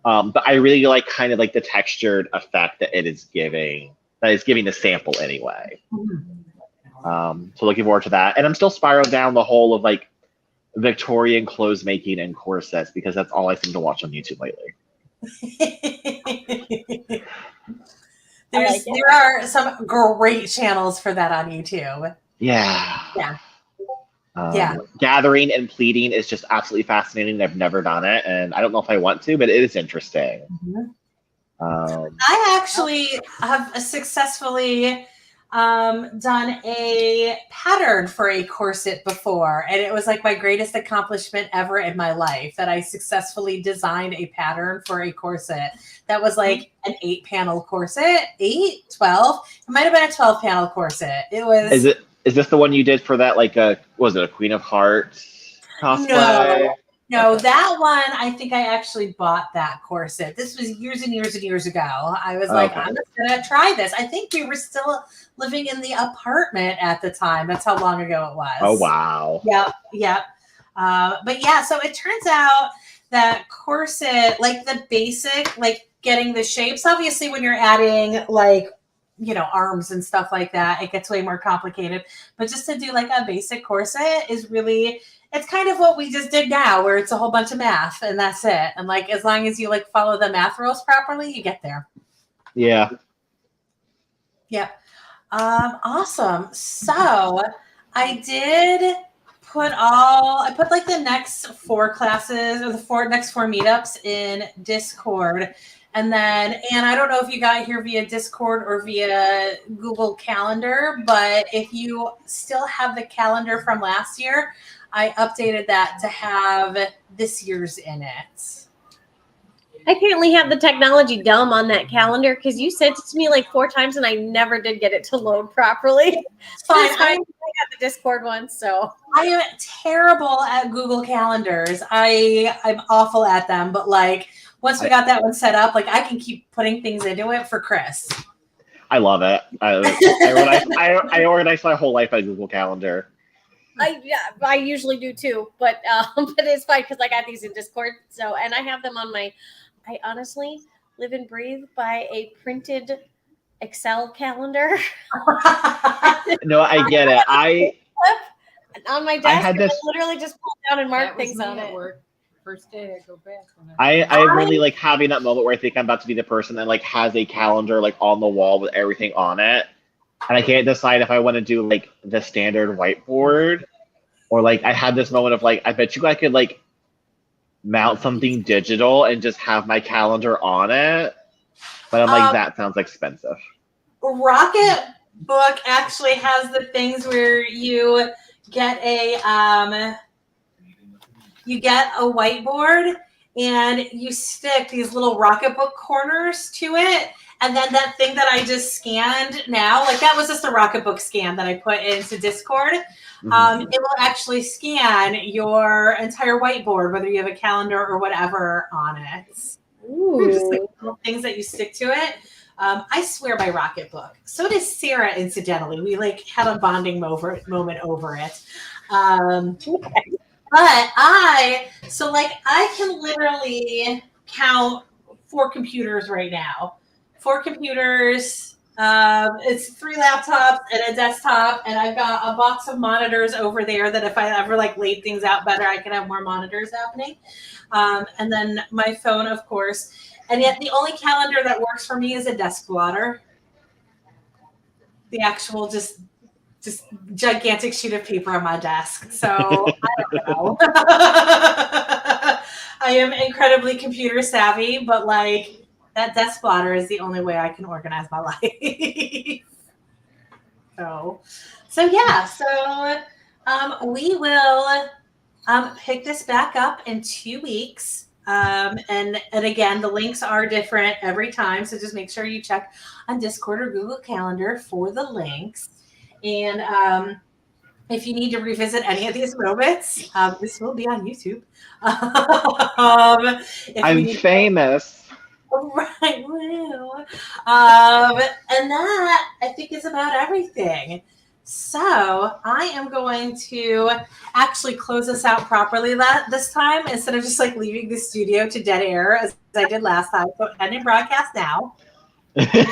Speaker 1: But I really like kind of like the textured effect that it is giving. That is giving the sample anyway. So looking forward to that. And I'm still spiraled down the whole of like Victorian clothes making and corsets because that's all I seem to watch on YouTube lately.
Speaker 2: There are some great channels for that on YouTube.
Speaker 1: Yeah. Gathering and pleating is just absolutely fascinating. I've never done it, and I don't know if I want to, but it is interesting.
Speaker 2: I actually have successfully done a pattern for a corset before, and it was like my greatest accomplishment ever in my life that I successfully designed a pattern for a corset that was like an 8-panel corset. 12. It might have been a 12-panel corset. It was.
Speaker 1: Is this the one you did for that, like, was it a Queen of Hearts cosplay?
Speaker 2: No, that one, I think I actually bought that corset. This was years and years and years ago. I was like, I'm just going to try this. I think we were still living in the apartment at the time. That's how long ago it was.
Speaker 1: Oh, wow.
Speaker 2: Yep. But yeah, so it turns out that corset, like the basic, like getting the shapes, obviously when you're adding like, arms and stuff like that, it gets way more complicated. But just to do like a basic corset is really, it's kind of what we just did now, where it's a whole bunch of math and that's it. And like, as long as you like follow the math rules properly, you get there.
Speaker 1: Yeah.
Speaker 2: Awesome. So I put like the next 4 classes or the next 4 meetups in Discord. And I don't know if you got here via Discord or via Google Calendar, but if you still have the calendar from last year, I updated that to have this year's in it.
Speaker 3: I apparently have the technology dumb on that calendar because you sent it to me like 4 times and I never did get it to load properly.
Speaker 2: It's fine.
Speaker 3: I got the Discord one, so
Speaker 2: I am terrible at Google calendars. I'm awful at them, but like once we got that one set up, like I can keep putting things into it for Chris.
Speaker 1: I love it. I organize my whole life on Google Calendar.
Speaker 3: I usually do too, but it's fine because I got these in Discord. So, and I have them on I honestly live and breathe by a printed Excel calendar.
Speaker 1: No, I get it.
Speaker 3: On my desk, I literally just pull down and mark things on it.
Speaker 6: First day I go back.
Speaker 1: I'm really like having that moment where I think I'm about to be the person that like has a calendar like on the wall with everything on it, and I can't decide if I want to do like the standard whiteboard or like I had this moment of like I bet you I could like mount something digital and just have my calendar on it, but I'm like that sounds expensive.
Speaker 2: Rocket Book actually has the things where you get a whiteboard and you stick these little Rocketbook corners to it. And then that thing that I just scanned now, like that was just a Rocketbook scan that I put into Discord. Mm-hmm. It will actually scan your entire whiteboard, whether you have a calendar or whatever on it. Ooh. Just like little things that you stick to it. I swear by Rocketbook. So does Sarah, incidentally. We like had a bonding moment over it. But I can literally count 4 computers right now. 4 computers. It's 3 laptops and a desktop, and I've got a box of monitors over there that if I ever like laid things out better, I can have more monitors happening. And then my phone, of course. And yet the only calendar that works for me is a desk blotter. The actual just gigantic sheet of paper on my desk. So I don't know. I am incredibly computer savvy, but like that desk blotter is the only way I can organize my life. So yeah. So we will pick this back up in 2 weeks. And again, the links are different every time. So just make sure you check on Discord or Google Calendar for the links. And if you need to revisit any of these moments, this will be on YouTube.
Speaker 1: I'm famous.
Speaker 2: Right. And that, I think, is about everything. So I am going to actually close this out properly this time instead of just like leaving the studio to dead air as I did last time. So end in broadcast now.